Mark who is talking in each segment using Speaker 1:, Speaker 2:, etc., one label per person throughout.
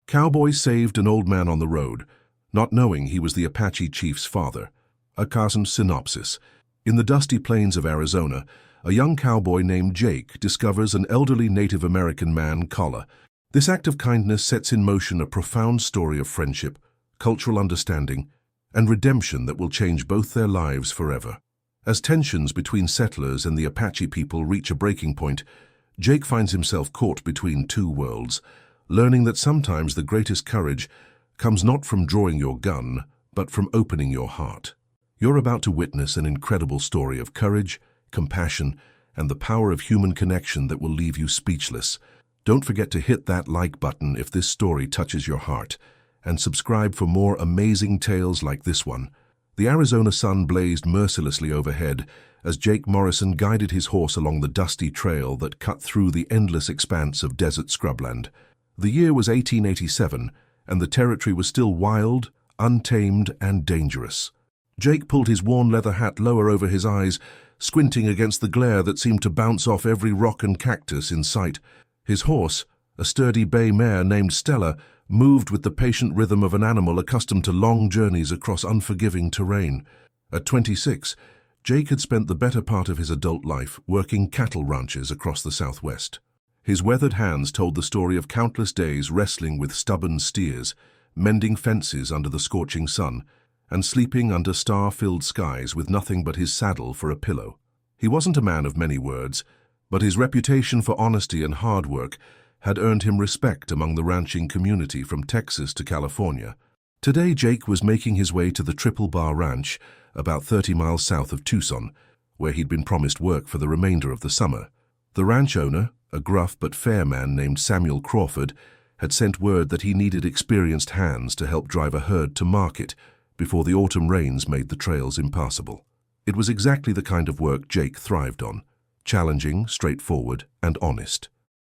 Speaker 1: Cowboy saved an old man on the road, not knowing he was the Apache chief's father. A carson synopsis. In the dusty plains of Arizona, a young cowboy named Jake discovers an elderly Native American man, Collar. This act of kindness sets in motion a profound story of friendship, cultural understanding, and redemption that will change both their lives forever. As tensions between settlers and the Apache people reach a breaking point, Jake finds himself caught between two worlds, learning that sometimes the greatest courage comes not from drawing your gun, but from opening your heart. You're about to witness an incredible story of courage, compassion, and the power of human connection that will leave you speechless. Don't forget to hit that like button if this story touches your heart, and subscribe for more amazing tales like this one. The Arizona sun blazed mercilessly overhead as Jake Morrison guided his horse along the dusty trail that cut through the endless expanse of desert scrubland. The year was 1887, and the territory was still wild, untamed, and dangerous. Jake pulled his worn leather hat lower over his eyes, squinting against the glare that seemed to bounce off every rock and cactus in sight. His horse, a sturdy bay mare named Stella, moved with the patient rhythm of an animal accustomed to long journeys across unforgiving terrain. At 26, Jake had spent the better part of his adult life working cattle ranches across the Southwest. His weathered hands told the story of countless days wrestling with stubborn steers, mending fences under the scorching sun, and sleeping under star-filled skies with nothing but his saddle for a pillow. He wasn't a man of many words, but his reputation for honesty and hard work had earned him respect among the ranching community from Texas to California. Today, Jake was making his way to the Triple Bar Ranch, about 30 miles south of Tucson, where he'd been promised work for the remainder of the summer. The ranch owner, a gruff but fair man named Samuel Crawford, had sent word that he needed experienced hands to help drive a herd to market before the autumn rains made the trails impassable. It was exactly the kind of work Jake thrived on, challenging, straightforward, and honest.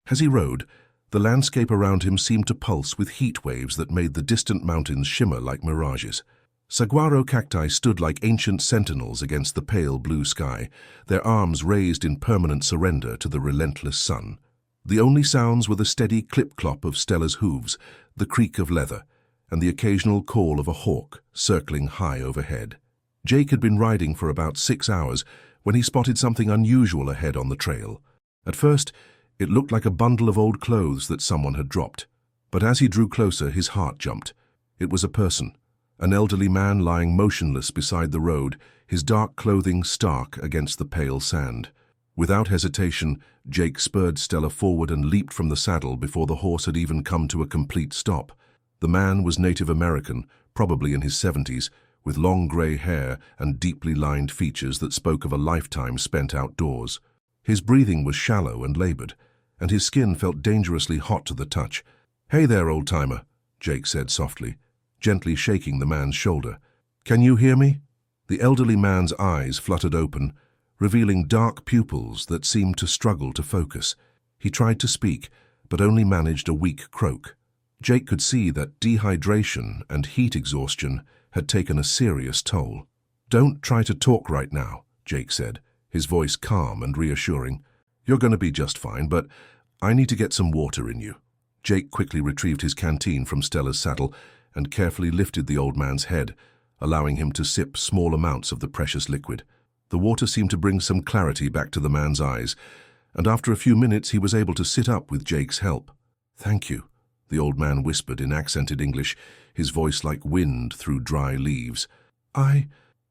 Speaker 1: As he rode, the landscape around him seemed to pulse with heat waves that made the distant mountains shimmer like mirages. Saguaro cacti stood like ancient sentinels against the pale blue sky, their arms raised in permanent surrender to the relentless sun. The only sounds were the steady clip-clop of Stella's hooves, the creak of leather, and the occasional call of a hawk circling high overhead. Jake had been riding for about 6 hours when he spotted something unusual ahead on the trail. At first, it looked like a bundle of old clothes that someone had dropped, but as he drew closer, his heart jumped. It was a person. An elderly man lying motionless beside the road, his dark clothing stark against the pale sand. Without hesitation, Jake spurred Stella forward and leaped from the saddle before the horse had even come to a complete stop. The man was Native American, probably in his 70s, with long gray hair and deeply lined features that spoke of a lifetime spent outdoors. His breathing was shallow and labored, and his skin felt dangerously hot to the touch. "Hey there, old-timer," Jake said softly, gently shaking the man's shoulder. "Can you hear me?" The elderly man's eyes fluttered open, revealing dark pupils that seemed to struggle to focus. He tried to speak, but only managed a weak croak. Jake could see that dehydration and heat exhaustion had taken a serious toll. "Don't try to talk right now," Jake said, his voice calm and reassuring. "You're going to be just fine, but I need to get some water in you." Jake quickly retrieved his canteen from Stella's saddle and carefully lifted the old man's head, allowing him to sip small amounts of the precious liquid. The water seemed to bring some clarity back to the man's eyes, and after a few minutes he was able to sit up with Jake's help. "Thank you," the old man whispered in accented English, his voice like wind through dry leaves. I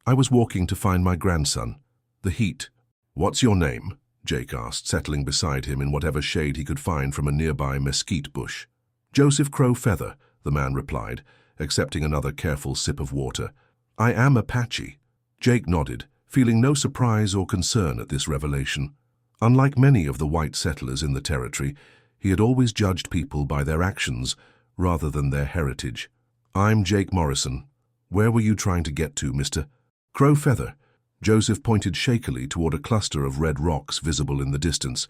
Speaker 1: was walking to find my grandson. The heat." "What's your name?" Jake asked, settling beside him in whatever shade he could find from a nearby mesquite bush. "Joseph Crow Feather," the man replied, accepting another careful sip of water. "I am Apache." Jake nodded, feeling no surprise or concern at this revelation. Unlike many of the white settlers in the territory, he had always judged people by their actions rather than their heritage. "I'm Jake Morrison. Where were you trying to get to, Mr. Crow Feather?" Joseph pointed shakily toward a cluster of red rocks visible in the distance.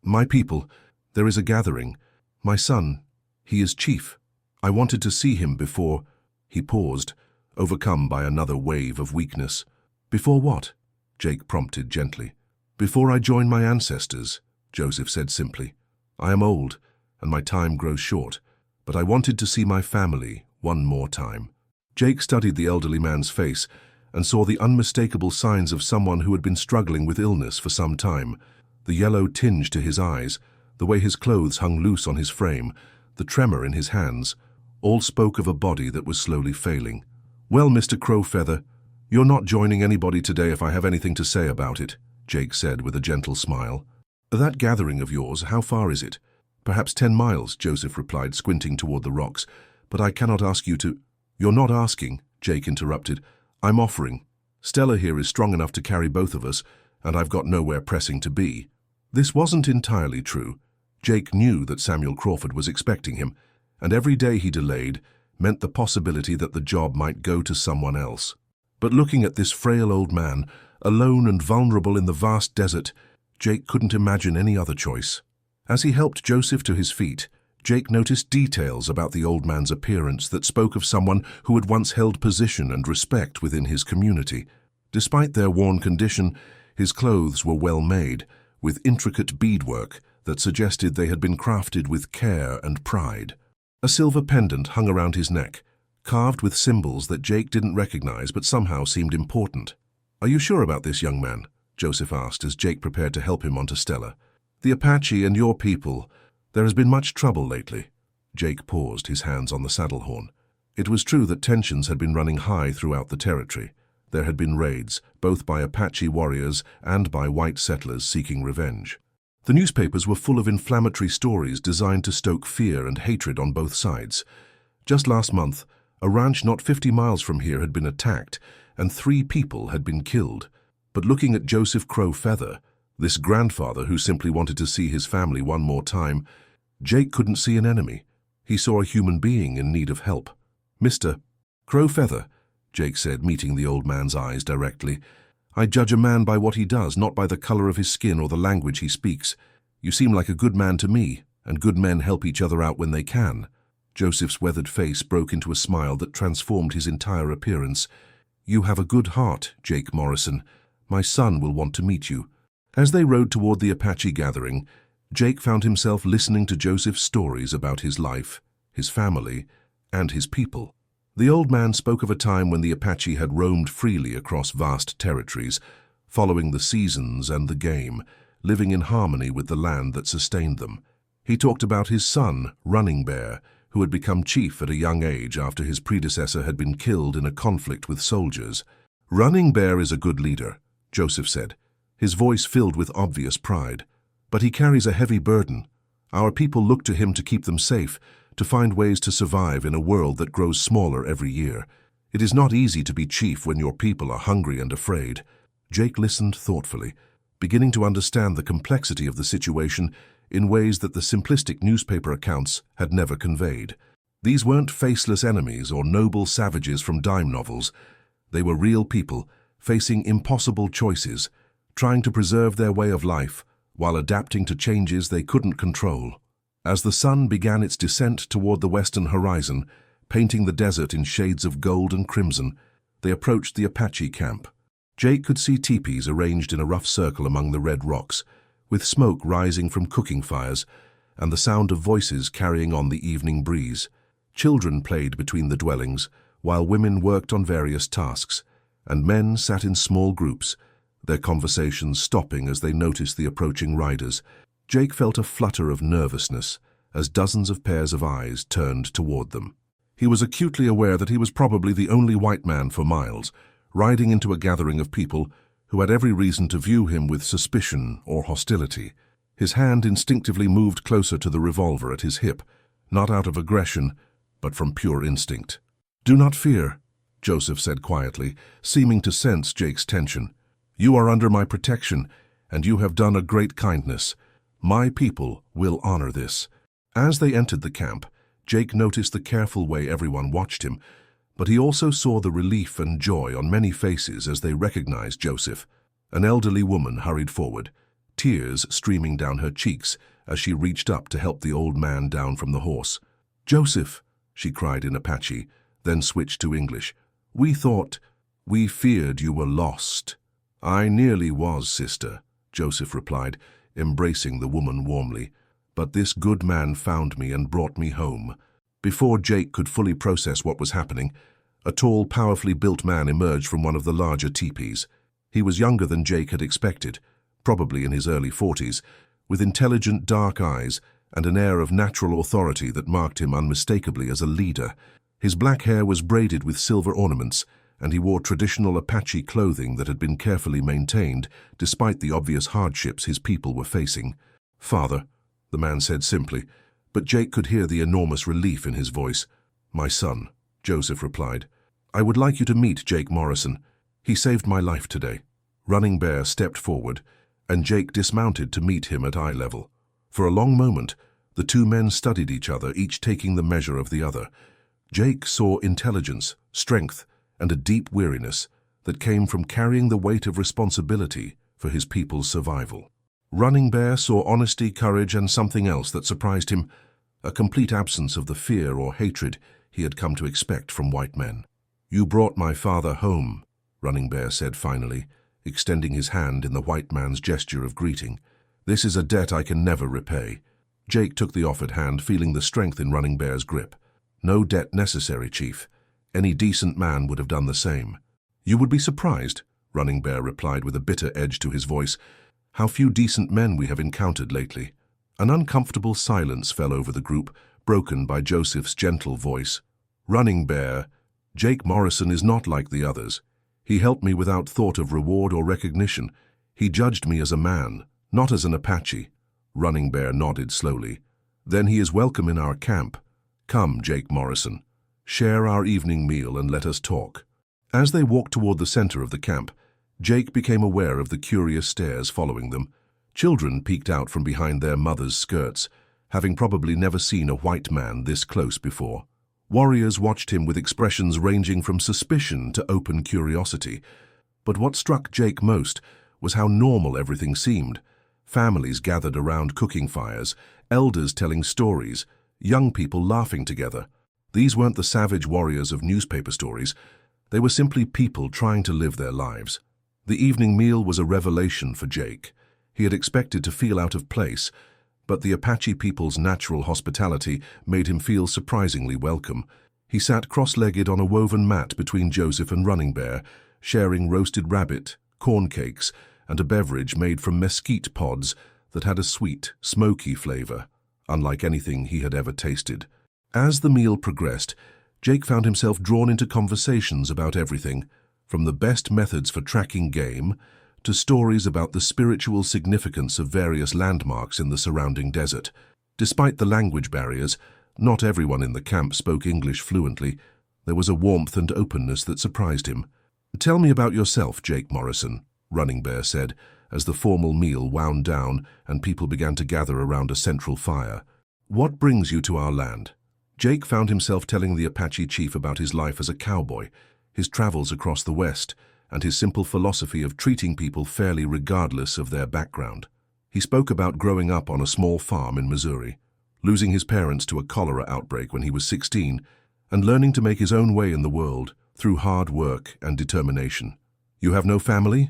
Speaker 1: "My people, there is a gathering. My son, he is chief. I wanted to see him before—" He paused, overcome by another wave of weakness. "Before what?" Jake prompted gently. "Before I join my ancestors," Joseph said simply. "I am old, and my time grows short, but I wanted to see my family one more time. Jake studied the elderly man's face and saw the unmistakable signs of someone who had been struggling with illness for some time. The yellow tinge to his eyes, the way his clothes hung loose on his frame, the tremor in his hands, all spoke of a body that was slowly failing. "Well, Mr. Crowfeather, you're not joining anybody today if I have anything to say about it," Jake said with a gentle smile. "That gathering of yours, how far is it?" "Perhaps 10 miles, Joseph replied, squinting toward the rocks. "But I cannot ask you to—" "You're not asking," Jake interrupted. "I'm offering. Stella here is strong enough to carry both of us, and I've got nowhere pressing to be." This wasn't entirely true. Jake knew that Samuel Crawford was expecting him, and every day he delayed meant the possibility that the job might go to someone else. But looking at this frail old man, alone and vulnerable in the vast desert, Jake couldn't imagine any other choice. As he helped Joseph to his feet, Jake noticed details about the old man's appearance that spoke of someone who had once held position and respect within his community. Despite their worn condition, his clothes were well made, with intricate beadwork that suggested they had been crafted with care and pride. A silver pendant hung around his neck, carved with symbols that Jake didn't recognize but somehow seemed important. "Are you sure about this, young man?" Joseph asked as Jake prepared to help him onto Stella. "The Apache and your people, there has been much trouble lately." Jake paused, his hands on the saddle horn. It was true that tensions had been running high throughout the territory. There had been raids, both by Apache warriors and by white settlers seeking revenge. The newspapers were full of inflammatory stories designed to stoke fear and hatred on both sides. Just last month, a ranch not 50 miles from here had been attacked, and 3 people had been killed. But looking at Joseph Crowfeather, this grandfather who simply wanted to see his family one more time, Jake couldn't see an enemy. He saw a human being in need of help. "Mr. Crowfeather," Jake said, meeting the old man's eyes directly, "I judge a man by what he does, not by the color of his skin or the language he speaks. You seem like a good man to me, and good men help each other out when they can." Joseph's weathered face broke into a smile that transformed his entire appearance. "You have a good heart, Jake Morrison. My son will want to meet you." As they rode toward the Apache gathering, Jake found himself listening to Joseph's stories about his life, his family, and his people. The old man spoke of a time when the Apache had roamed freely across vast territories, following the seasons and the game, living in harmony with the land that sustained them. He talked about his son, Running Bear, who had become chief at a young age after his predecessor had been killed in a conflict with soldiers. "Running Bear is a good leader," Joseph said, his voice filled with obvious pride. "But he carries a heavy burden. Our people look to him to keep them safe, to find ways to survive in a world that grows smaller every year. It is not easy to be chief when your people are hungry and afraid." Jake listened thoughtfully, beginning to understand the complexity of the situation in ways that the simplistic newspaper accounts had never conveyed. These weren't faceless enemies or noble savages from dime novels. They were real people, facing impossible choices, trying to preserve their way of life while adapting to changes they couldn't control. As the sun began its descent toward the western horizon, painting the desert in shades of gold and crimson, they approached the Apache camp. Jake could see teepees arranged in a rough circle among the red rocks, with smoke rising from cooking fires and the sound of voices carrying on the evening breeze. Children played between the dwellings, while women worked on various tasks, and men sat in small groups, their conversations stopping as they noticed the approaching riders. Jake felt a flutter of nervousness as dozens of pairs of eyes turned toward them. He was acutely aware that he was probably the only white man for miles, riding into a gathering of people who had every reason to view him with suspicion or hostility. His hand instinctively moved closer to the revolver at his hip, not out of aggression, but from pure instinct. "Do not fear," Joseph said quietly, seeming to sense Jake's tension. "You are under my protection, and you have done a great kindness. My people will honor this." As they entered the camp, Jake noticed the careful way everyone watched him, but he also saw the relief and joy on many faces as they recognized Joseph. An elderly woman hurried forward, tears streaming down her cheeks as she reached up to help the old man down from the horse. "Joseph," she cried in Apache, then switched to English. We feared you were lost." "I nearly was, sister," Joseph replied, embracing the woman warmly. "But this good man found me and brought me home." Before Jake could fully process what was happening, a tall, powerfully built man emerged from one of the larger teepees. He was younger than Jake had expected, probably in his early 40s, with intelligent dark eyes and an air of natural authority that marked him unmistakably as a leader. His black hair was braided with silver ornaments, and he wore traditional Apache clothing that had been carefully maintained despite the obvious hardships his people were facing. "Father," the man said simply, but Jake could hear the enormous relief in his voice. "My son," Joseph replied. "I would like you to meet Jake Morrison. He saved my life today." Running Bear stepped forward, and Jake dismounted to meet him at eye level. For a long moment, the two men studied each other, each taking the measure of the other. Jake saw intelligence, strength, and a deep weariness that came from carrying the weight of responsibility for his people's survival. Running Bear saw honesty, courage, and something else that surprised him, a complete absence of the fear or hatred he had come to expect from white men. "You brought my father home," Running Bear said finally, extending his hand in the white man's gesture of greeting. "This is a debt I can never repay." Jake took the offered hand, feeling the strength in Running Bear's grip. "No debt necessary, Chief. Any decent man would have done the same." "You would be surprised," Running Bear replied with a bitter edge to his voice, "how few decent men we have encountered lately." An uncomfortable silence fell over the group, broken by Joseph's gentle voice. "Running Bear, Jake Morrison is not like the others. He helped me without thought of reward or recognition. He judged me as a man, not as an Apache." Running Bear nodded slowly. "Then he is welcome in our camp. Come, Jake Morrison. Share our evening meal and let us talk." As they walked toward the center of the camp, Jake became aware of the curious stares following them. Children peeked out from behind their mothers' skirts, having probably never seen a white man this close before. Warriors watched him with expressions ranging from suspicion to open curiosity. But what struck Jake most was how normal everything seemed. Families gathered around cooking fires, elders telling stories, young people laughing together. These weren't the savage warriors of newspaper stories. They were simply people trying to live their lives. The evening meal was a revelation for Jake. He had expected to feel out of place, but the Apache people's natural hospitality made him feel surprisingly welcome. He sat cross-legged on a woven mat between Joseph and Running Bear, sharing roasted rabbit, corn cakes, and a beverage made from mesquite pods that had a sweet, smoky flavor, unlike anything he had ever tasted. As the meal progressed, Jake found himself drawn into conversations about everything, from the best methods for tracking game to stories about the spiritual significance of various landmarks in the surrounding desert. Despite the language barriers, not everyone in the camp spoke English fluently. There was a warmth and openness that surprised him. "Tell me about yourself, Jake Morrison," Running Bear said, as the formal meal wound down and people began to gather around a central fire. "What brings you to our land?" Jake found himself telling the Apache chief about his life as a cowboy, his travels across the West, and his simple philosophy of treating people fairly regardless of their background. He spoke about growing up on a small farm in Missouri, losing his parents to a cholera outbreak when he was 16, and learning to make his own way in the world through hard work and determination. "You have no family?"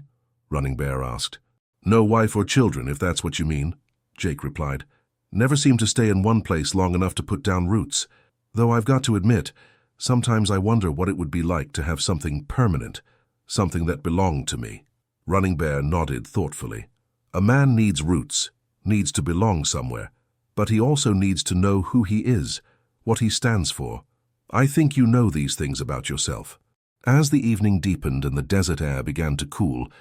Speaker 1: Running Bear asked. "No wife or children, if that's what you mean," Jake replied. "Never seemed to stay in one place long enough to put down roots. Though I've got to admit, sometimes I wonder what it would be like to have something permanent, something that belonged to me." Running Bear nodded thoughtfully. "A man needs roots, needs to belong somewhere, but he also needs to know who he is, what he stands for. I think you know these things about yourself." As the evening deepened and the desert air began to cool,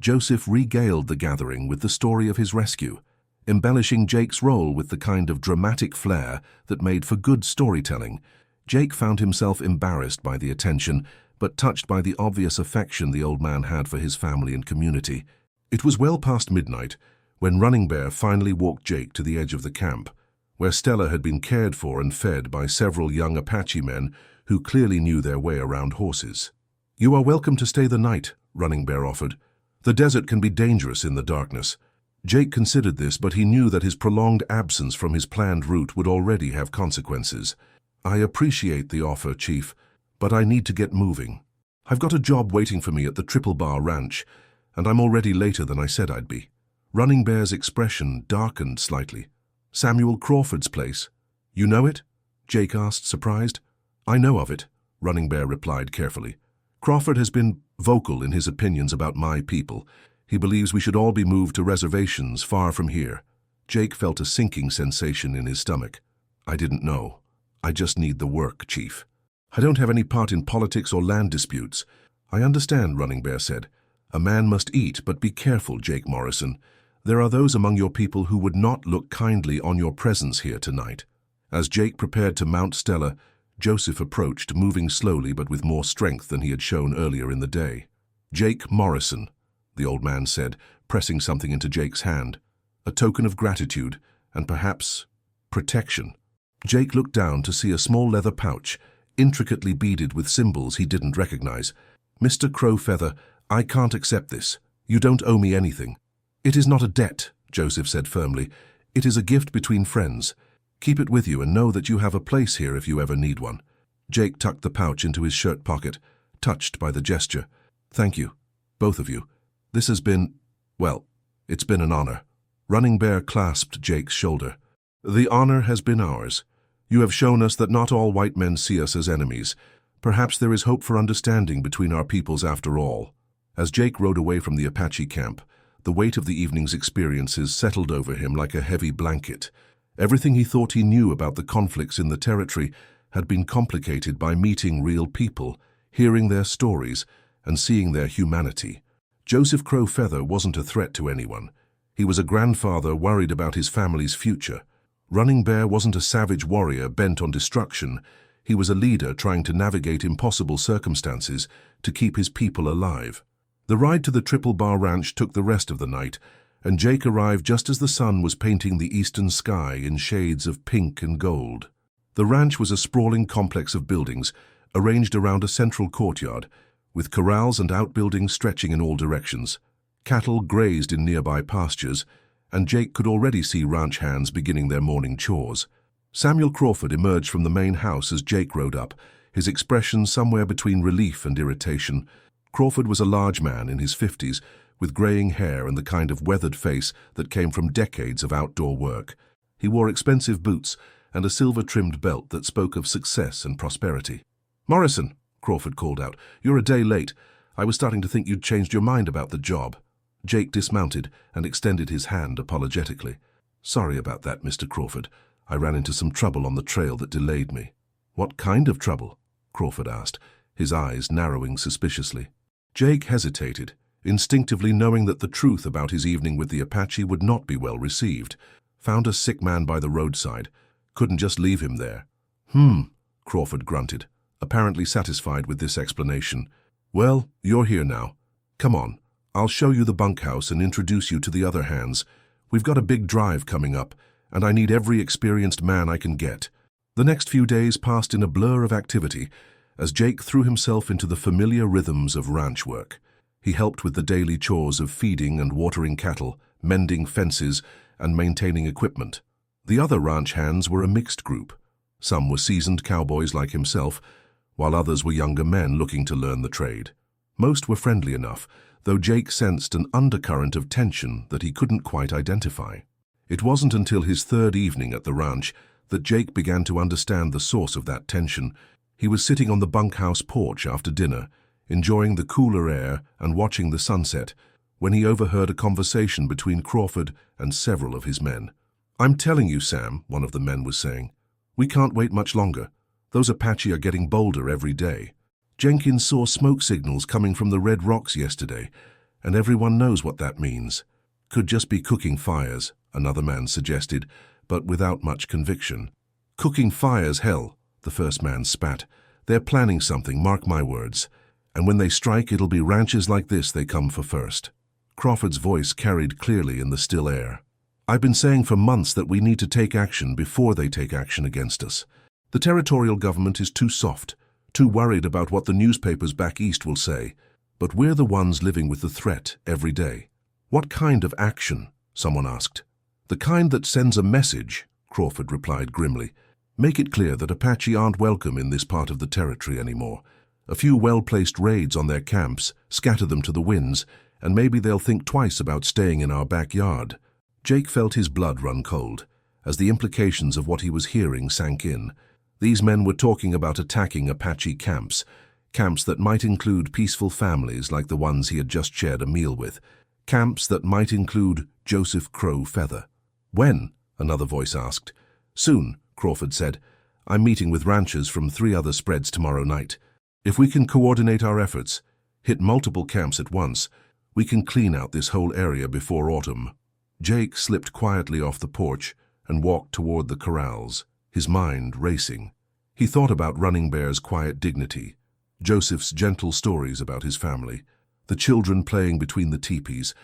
Speaker 1: Joseph regaled the gathering with the story of his rescue, embellishing Jake's role with the kind of dramatic flair that made for good storytelling. Jake found himself embarrassed by the attention, but touched by the obvious affection the old man had for his family and community. It was well past midnight when Running Bear finally walked Jake to the edge of the camp, where Stella had been cared for and fed by several young Apache men who clearly knew their way around horses. "You are welcome to stay the night," Running Bear offered. "The desert can be dangerous in the darkness." Jake considered this, but he knew that his prolonged absence from his planned route would already have consequences. "I appreciate the offer, Chief, but I need to get moving. I've got a job waiting for me at the Triple Bar Ranch, and I'm already later than I said I'd be." Running Bear's expression darkened slightly. "Samuel Crawford's place. You know it?" Jake asked, surprised. I know of it, Running Bear replied carefully. Crawford has been vocal in his opinions about my people. He believes we should all be moved to reservations far from here. Jake felt a sinking sensation in his stomach. I didn't know. I just need the work, Chief. I don't have any part in politics or land disputes. I understand, Running Bear said. A man must eat, but be careful, Jake Morrison. There are those among your people who would not look kindly on your presence here tonight. As Jake prepared to mount Stella, Joseph approached, moving slowly but with more strength than he had shown earlier in the day. Jake Morrison, the old man said, pressing something into Jake's hand. A token of gratitude, and perhaps protection. Jake looked down to see a small leather pouch, intricately beaded with symbols he didn't recognize. Mr. Crowfeather, I can't accept this. You don't owe me anything. It is not a debt, Joseph said firmly. It is a gift between friends. Keep it with you and know that you have a place here if you ever need one. Jake tucked the pouch into his shirt pocket, touched by the gesture. Thank you, both of you. This has been, well, it's been an honor. Running Bear clasped Jake's shoulder. The honor has been ours. You have shown us that not all white men see us as enemies. Perhaps there is hope for understanding between our peoples after all. As Jake rode away from the Apache camp, the weight of the evening's experiences settled over him like a heavy blanket. Everything he thought he knew about the conflicts in the territory had been complicated by meeting real people, hearing their stories, and seeing their humanity. Joseph Crowfeather wasn't a threat to anyone. He was a grandfather worried about his family's future. Running Bear wasn't a savage warrior bent on destruction. He was a leader trying to navigate impossible circumstances to keep his people alive. The ride to the Triple Bar Ranch took the rest of the night, and Jake arrived just as the sun was painting the eastern sky in shades of pink and gold. The ranch was a sprawling complex of buildings, arranged around a central courtyard, with corrals and outbuildings stretching in all directions. Cattle grazed in nearby pastures, and Jake could already see ranch hands beginning their morning chores. Samuel Crawford emerged from the main house as Jake rode up, his expression somewhere between relief and irritation. Crawford was a large man in his 50s, with graying hair and the kind of weathered face that came from decades of outdoor work. He wore expensive boots and a silver-trimmed belt that spoke of success and prosperity. "Morrison," Crawford called out, "you're a day late. I was starting to think you'd changed your mind about the job." Jake dismounted and extended his hand apologetically. "Sorry about that, Mr. Crawford. I ran into some trouble on the trail that delayed me." "What kind of trouble?" Crawford asked, his eyes narrowing suspiciously. Jake hesitated, instinctively knowing that the truth about his evening with the Apache would not be well received. Found a sick man by the roadside. Couldn't just leave him there. Crawford grunted, apparently satisfied with this explanation. "Well, you're here now. Come on. I'll show you the bunkhouse and introduce you to the other hands. We've got a big drive coming up, and I need every experienced man I can get." The next few days passed in a blur of activity as Jake threw himself into the familiar rhythms of ranch work. He helped with the daily chores of feeding and watering cattle, mending fences, and maintaining equipment. The other ranch hands were a mixed group. Some were seasoned cowboys like himself, while others were younger men looking to learn the trade. Most were friendly enough, though Jake sensed an undercurrent of tension that he couldn't quite identify. It wasn't until his third evening at the ranch that Jake began to understand the source of that tension. He was sitting on the bunkhouse porch after dinner, enjoying the cooler air and watching the sunset, when he overheard a conversation between Crawford and several of his men. "I'm telling you, Sam," one of the men was saying, "we can't wait much longer. Those Apache are getting bolder every day. Jenkins saw smoke signals coming from the Red Rocks yesterday, and everyone knows what that means. Could just be cooking fires," another man suggested, but without much conviction. "Cooking fires, hell," the first man spat. "They're planning something, mark my words. And when they strike, it'll be ranches like this they come for first." Crawford's voice carried clearly in the still air. "I've been saying for months that we need to take action before they take action against us. The territorial government is too soft, too worried about what the newspapers back east will say. But we're the ones living with the threat every day." "What kind of action?" someone asked. "The kind that sends a message," Crawford replied grimly. "Make it clear that Apache aren't welcome in this part of the territory anymore. A few well-placed raids on their camps, scatter them to the winds, and maybe they'll think twice about staying in our backyard." Jake felt his blood run cold, as the implications of what he was hearing sank in. These men were talking about attacking Apache camps, camps that might include peaceful families like the ones he had just shared a meal with, camps that might include Joseph Crow Feather. When? Another voice asked. Soon, Crawford said. I'm meeting with ranchers from 3 other spreads tomorrow night. If we can coordinate our efforts, hit multiple camps at once, we can clean out this whole area before autumn. Jake slipped quietly off the porch and walked toward the corrals, his mind racing. He thought about Running Bear's quiet dignity, Joseph's gentle stories about his family, the children playing between the teepees.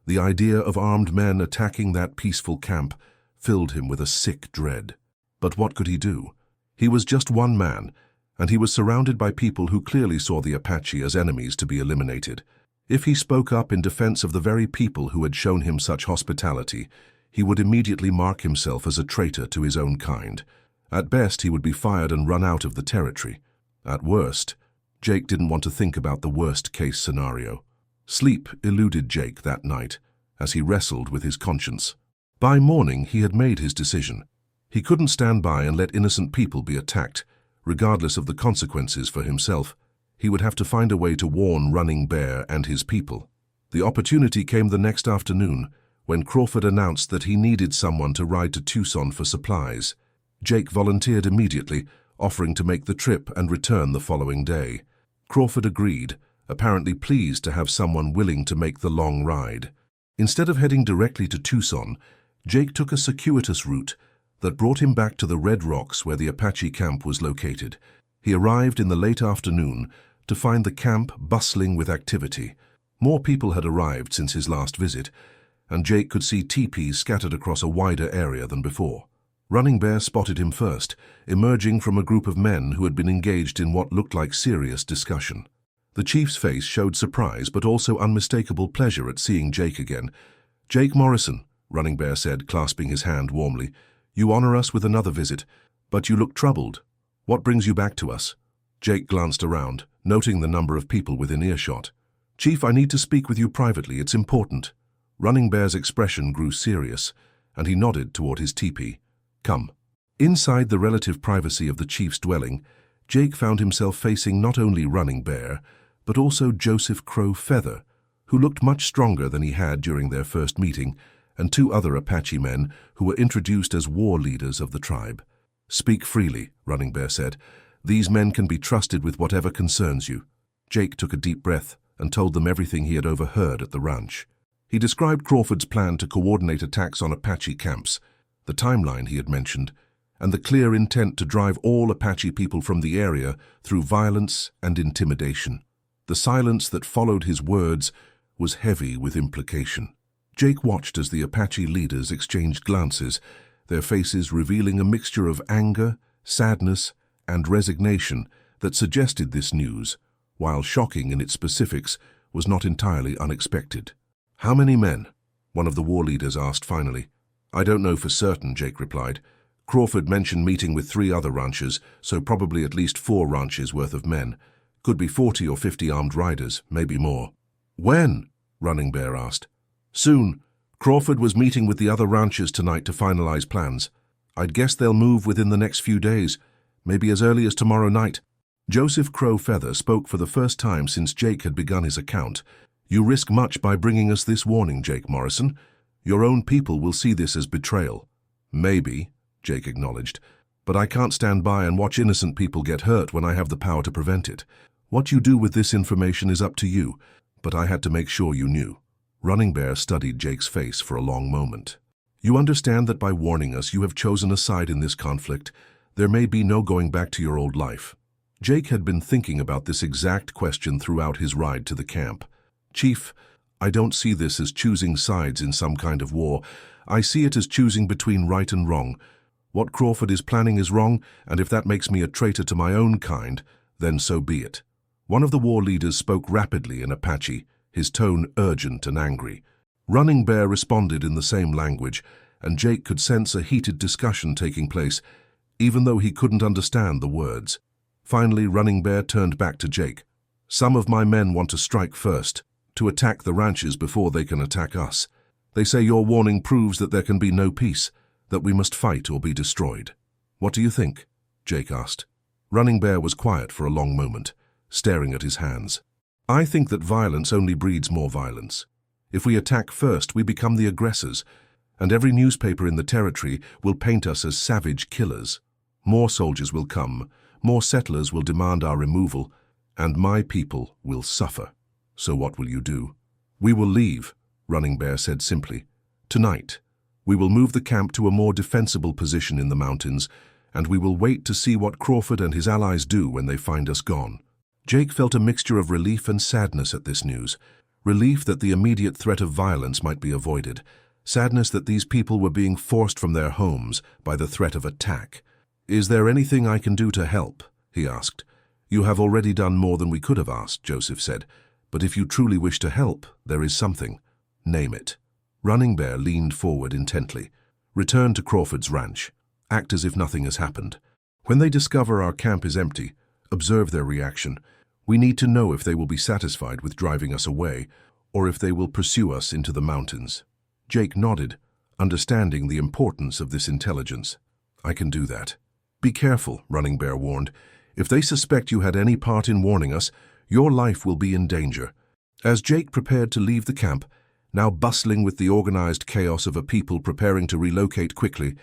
Speaker 1: The idea of armed men attacking that peaceful camp filled him with a sick dread. But what could he do? He was just one man, and he was surrounded by people who clearly saw the Apache as enemies to be eliminated. If he spoke up in defense of the very people who had shown him such hospitality, he would immediately mark himself as a traitor to his own kind. At best, he would be fired and run out of the territory. At worst, Jake didn't want to think about the worst-case scenario. Sleep eluded Jake that night as he wrestled with his conscience. By morning, he had made his decision. He couldn't stand by and let innocent people be attacked, regardless of the consequences for himself. He would have to find a way to warn Running Bear and his people. The opportunity came the next afternoon, when Crawford announced that he needed someone to ride to Tucson for supplies. Jake volunteered immediately, offering to make the trip and return the following day. Crawford agreed, apparently pleased to have someone willing to make the long ride. Instead of heading directly to Tucson, Jake took a circuitous route that brought him back to the Red Rocks where the Apache camp was located. He arrived in the late afternoon to find the camp bustling with activity. More people had arrived since his last visit, and Jake could see teepees scattered across a wider area than before. Running Bear spotted him first, emerging from a group of men who had been engaged in what looked like serious discussion. The chief's face showed surprise but also unmistakable pleasure at seeing Jake again. "Jake Morrison," Running Bear said, clasping his hand warmly, "you honor us with another visit, but you look troubled. What brings you back to us?" Jake glanced around, noting the number of people within earshot. "Chief, I need to speak with you privately. It's important." Running Bear's expression grew serious, and he nodded toward his teepee. "Come." Inside the relative privacy of the chief's dwelling, Jake found himself facing not only Running Bear, but also Joseph Crow Feather, who looked much stronger than he had during their first meeting, and 2 other Apache men who were introduced as war leaders of the tribe. "Speak freely," Running Bear said. "These men can be trusted with whatever concerns you." Jake took a deep breath and told them everything he had overheard at the ranch. He described Crawford's plan to coordinate attacks on Apache camps, the timeline he had mentioned, and the clear intent to drive all Apache people from the area through violence and intimidation. The silence that followed his words was heavy with implication. Jake watched as the Apache leaders exchanged glances, their faces revealing a mixture of anger, sadness, and resignation that suggested this news, while shocking in its specifics, was not entirely unexpected. "How many men?" one of the war leaders asked finally. "I don't know for certain," Jake replied. "Crawford mentioned meeting with 3 other ranchers, so probably at least 4 ranches worth of men. Could be 40 or 50 armed riders, maybe more." "When?" Running Bear asked. "Soon. Crawford was meeting with the other ranchers tonight to finalize plans. I'd guess they'll move within the next few days, maybe as early as tomorrow night." Joseph Crow Feather spoke for the first time since Jake had begun his account. "You risk much by bringing us this warning, Jake Morrison. Your own people will see this as betrayal." "Maybe," Jake acknowledged, "but I can't stand by and watch innocent people get hurt when I have the power to prevent it. What you do with this information is up to you, but I had to make sure you knew." Running Bear studied Jake's face for a long moment. "You understand that by warning us you have chosen a side in this conflict. There may be no going back to your old life." Jake had been thinking about this exact question throughout his ride to the camp. "Chief, I don't see this as choosing sides in some kind of war. I see it as choosing between right and wrong. What Crawford is planning is wrong, and if that makes me a traitor to my own kind, then so be it." One of the war leaders spoke rapidly in Apache, his tone urgent and angry. Running Bear responded in the same language, and Jake could sense a heated discussion taking place, even though he couldn't understand the words. Finally, Running Bear turned back to Jake. "Some of my men want to strike first, to attack the ranches before they can attack us. They say your warning proves that there can be no peace, that we must fight or be destroyed. What do you think?" Jake asked. Running Bear was quiet for a long moment, staring at his hands. I think that violence only breeds more violence. If we attack first, we become the aggressors, and every newspaper in the territory will paint us as savage killers. More soldiers will come, more settlers will demand our removal, and my people will suffer. So what will you do? We will leave, Running Bear said simply. Tonight, we will move the camp to a more defensible position in the mountains, and we will wait to see what Crawford and his allies do when they find us gone. Jake felt a mixture of relief and sadness at this news. Relief that the immediate threat of violence might be avoided. Sadness that these people were being forced from their homes by the threat of attack. Is there anything I can do to help? He asked. You have already done more than we could have asked, Joseph said. But if you truly wish to help, there is something. Name it. Running Bear leaned forward intently. Return to Crawford's ranch. Act as if nothing has happened. When they discover our camp is empty, observe their reaction. We need to know if they will be satisfied with driving us away, or if they will pursue us into the mountains. Jake nodded, understanding the importance of this intelligence. I can do that. Be careful, Running Bear warned. If they suspect you had any part in warning us, your life will be in danger. As Jake prepared to leave the camp, now bustling with the organized chaos of a people preparing to relocate quickly,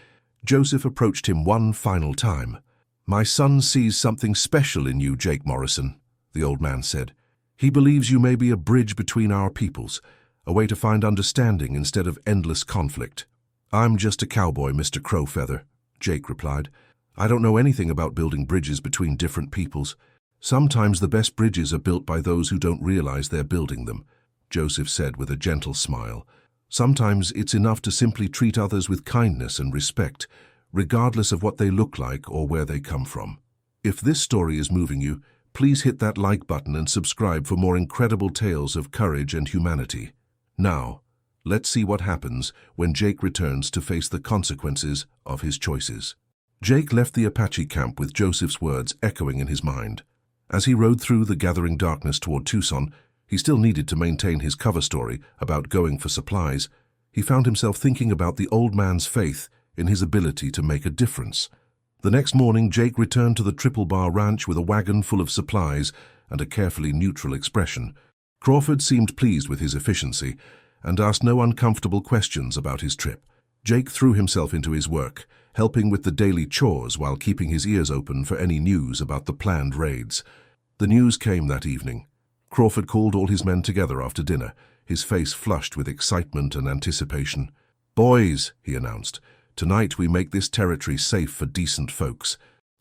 Speaker 1: Joseph approached him one final time. My son sees something special in you, Jake Morrison, the old man said. He believes you may be a bridge between our peoples, a way to find understanding instead of endless conflict. I'm just a cowboy, Mr. Crowfeather, Jake replied. I don't know anything about building bridges between different peoples. Sometimes the best bridges are built by those who don't realize they're building them, Joseph said with a gentle smile. Sometimes it's enough to simply treat others with kindness and respect, regardless of what they look like or where they come from. If this story is moving you, please hit that like button and subscribe for more incredible tales of courage and humanity. Now, let's see what happens when Jake returns to face the consequences of his choices. Jake left the Apache camp with Joseph's words echoing in his mind. As he rode through the gathering darkness toward Tucson, he still needed to maintain his cover story about going for supplies. He found himself thinking about the old man's faith in his ability to make a difference. The next morning, Jake returned to the Triple Bar Ranch with a wagon full of supplies and a carefully neutral expression. Crawford seemed pleased with his efficiency and asked no uncomfortable questions about his trip. Jake threw himself into his work, helping with the daily chores while keeping his ears open for any news about the planned raids. The news came that evening. Crawford called all his men together after dinner, his face flushed with excitement and anticipation. Boys, he announced, tonight we make this territory safe for decent folks.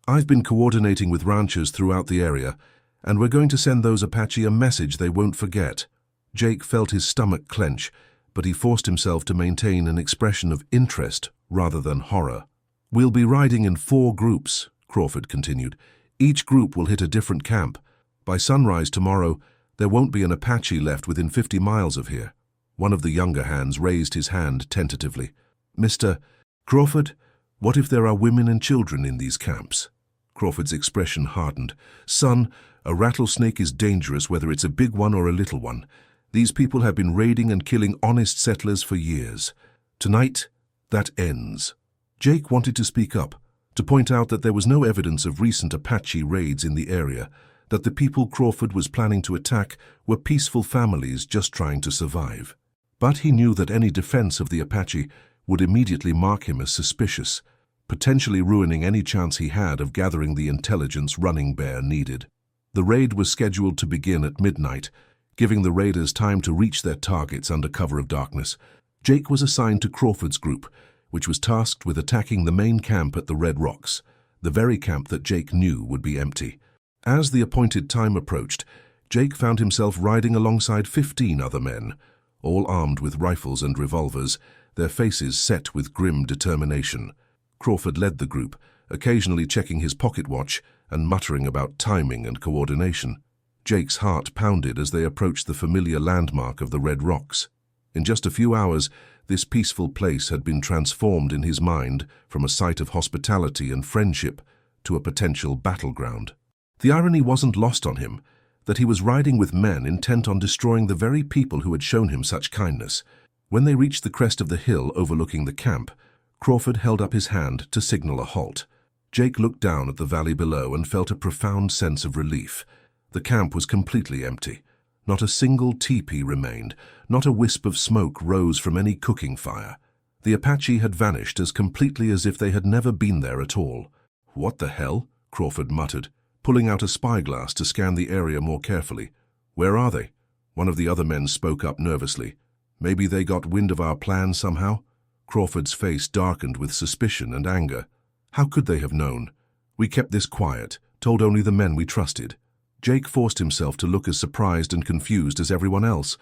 Speaker 1: I've been coordinating with ranchers throughout the area, and we're going to send those Apache a message they won't forget. Jake felt his stomach clench, but he forced himself to maintain an expression of interest rather than horror. We'll be riding in 4 groups, Crawford continued. Each group will hit a different camp. By sunrise tomorrow, there won't be an Apache left within 50 miles of here. One of the younger hands raised his hand tentatively. Mr. Crawford, what if there are women and children in these camps? Crawford's expression hardened. Son, a rattlesnake is dangerous whether it's a big one or a little one. These people have been raiding and killing honest settlers for years. Tonight, that ends. Jake wanted to speak up, to point out that there was no evidence of recent Apache raids in the area, that the people Crawford was planning to attack were peaceful families just trying to survive. But he knew that any defense of the Apache would immediately mark him as suspicious, potentially ruining any chance he had of gathering the intelligence Running Bear needed. The raid was scheduled to begin at midnight, giving the raiders time to reach their targets under cover of darkness. Jake was assigned to Crawford's group, which was tasked with attacking the main camp at the Red Rocks, the very camp that Jake knew would be empty. As the appointed time approached, Jake found himself riding alongside 15 other men, all armed with rifles and revolvers, their faces set with grim determination. Crawford led the group, occasionally checking his pocket watch and muttering about timing and coordination. Jake's heart pounded as they approached the familiar landmark of the Red Rocks. In just a few hours, this peaceful place had been transformed in his mind from a site of hospitality and friendship to a potential battleground. The irony wasn't lost on him, that he was riding with men intent on destroying the very people who had shown him such kindness. When they reached the crest of the hill overlooking the camp, Crawford held up his hand to signal a halt. Jake looked down at the valley below and felt a profound sense of relief. The camp was completely empty. Not a single teepee remained, not a wisp of smoke rose from any cooking fire. The Apache had vanished as completely as if they had never been there at all. "What the hell?" Crawford muttered, pulling out a spyglass to scan the area more carefully. "Where are they?" One of the other men spoke up nervously. "Maybe they got wind of our plan somehow?" Crawford's face darkened with suspicion and anger. "How could they have known? We kept this quiet, told only the men we trusted." Jake forced himself to look as surprised and confused as everyone else,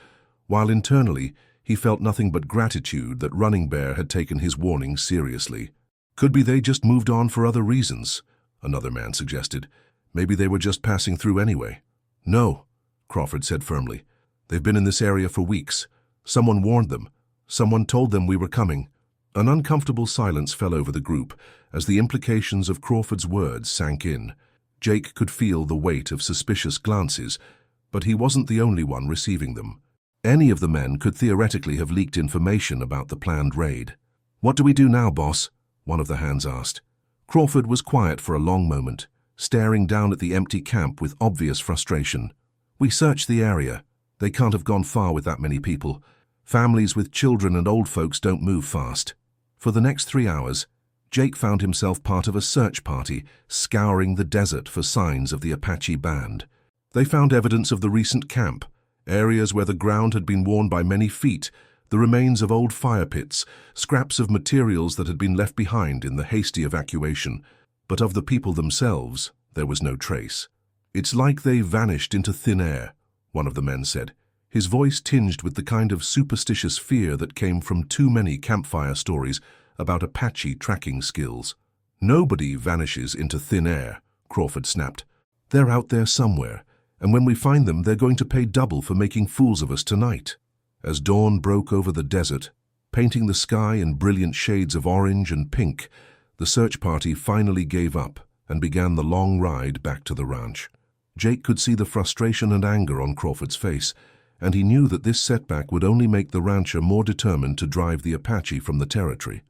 Speaker 1: while internally he felt nothing but gratitude that Running Bear had taken his warning seriously. "Could be they just moved on for other reasons," another man suggested. "Maybe they were just passing through anyway." "No," Crawford said firmly. "They've been in this area for weeks. Someone warned them. Someone told them we were coming." An uncomfortable silence fell over the group as the implications of Crawford's words sank in. Jake could feel the weight of suspicious glances, but he wasn't the only one receiving them. Any of the men could theoretically have leaked information about the planned raid. "What do we do now, boss?" one of the hands asked. Crawford was quiet for a long moment, staring down at the empty camp with obvious frustration. "We searched the area. They can't have gone far with that many people. Families with children and old folks don't move fast." For the next 3 hours, Jake found himself part of a search party scouring the desert for signs of the Apache band. They found evidence of the recent camp, areas where the ground had been worn by many feet, the remains of old fire pits, scraps of materials that had been left behind in the hasty evacuation. But of the people themselves, there was no trace. "It's like they vanished into thin air," one of the men said, his voice tinged with the kind of superstitious fear that came from too many campfire stories about Apache tracking skills. "Nobody vanishes into thin air," Crawford snapped. "They're out there somewhere, and when we find them, they're going to pay double for making fools of us tonight." As dawn broke over the desert, painting the sky in brilliant shades of orange and pink, the search party finally gave up and began the long ride back to the ranch. Jake could see the frustration and anger on Crawford's face, and he knew that this setback would only make the rancher more determined to drive the Apache from the territory.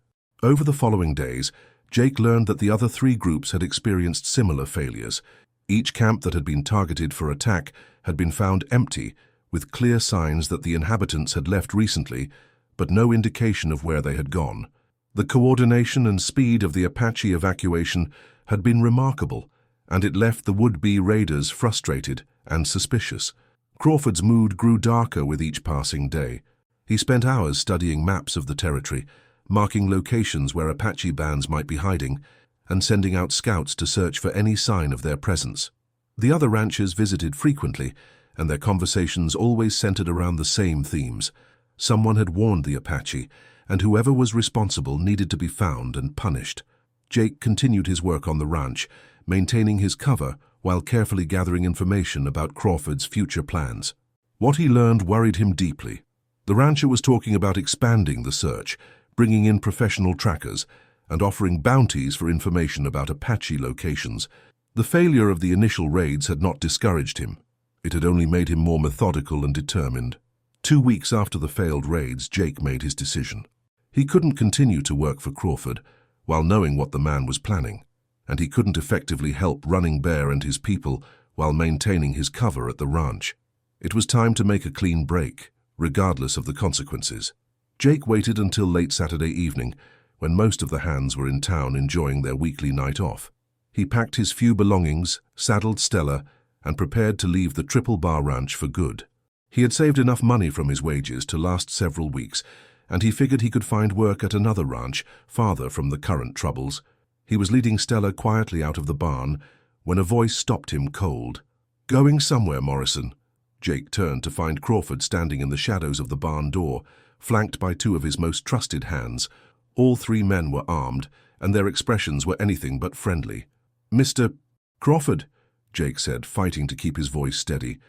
Speaker 1: Over the following days, Jake learned that the other 3 groups had experienced similar failures. Each camp that had been targeted for attack had been found empty, with clear signs that the inhabitants had left recently, but no indication of where they had gone. The coordination and speed of the Apache evacuation had been remarkable, and it left the would-be raiders frustrated and suspicious. Crawford's mood grew darker with each passing day. He spent hours studying maps of the territory, marking locations where Apache bands might be hiding, and sending out scouts to search for any sign of their presence. The other ranchers visited frequently, and their conversations always centered around the same themes. Someone had warned the Apache, and whoever was responsible needed to be found and punished. Jake continued his work on the ranch, maintaining his cover while carefully gathering information about Crawford's future plans. What he learned worried him deeply. The rancher was talking about expanding the search, bringing in professional trackers, and offering bounties for information about Apache locations. The failure of the initial raids had not discouraged him. It had only made him more methodical and determined. 2 weeks after the failed raids, Jake made his decision. He couldn't continue to work for Crawford while knowing what the man was planning, and he couldn't effectively help Running Bear and his people while maintaining his cover at the ranch. It was time to make a clean break, regardless of the consequences. Jake waited until late Saturday evening, when most of the hands were in town enjoying their weekly night off. He packed his few belongings, saddled Stella, and prepared to leave the Triple Bar Ranch for good. He had saved enough money from his wages to last several weeks, and he figured he could find work at another ranch farther from the current troubles. He was leading Stella quietly out of the barn when a voice stopped him cold. "Going somewhere, Morrison?" Jake turned to find Crawford standing in the shadows of the barn door, flanked by 2 of his most trusted hands. All 3 men were armed, and their expressions were anything but friendly. "Mr. Crawford," Jake said, fighting to keep his voice steady.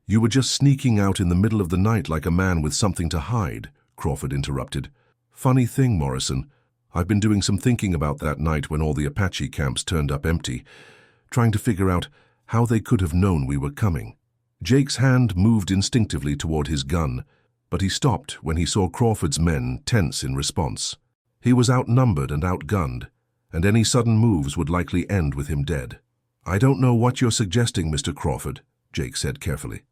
Speaker 1: You were just sneaking out in the middle of the night like a man with something to hide," Crawford interrupted. "Funny thing, Morrison. I've been doing some thinking about that night when all the Apache camps turned up empty, trying to figure out how they could have known we were coming." Jake's hand moved instinctively toward his gun, but he stopped when he saw Crawford's men tense in response. He was outnumbered and outgunned, and any sudden moves would likely end with him dead. "I don't know what you're suggesting, Mr. Crawford," Jake said carefully.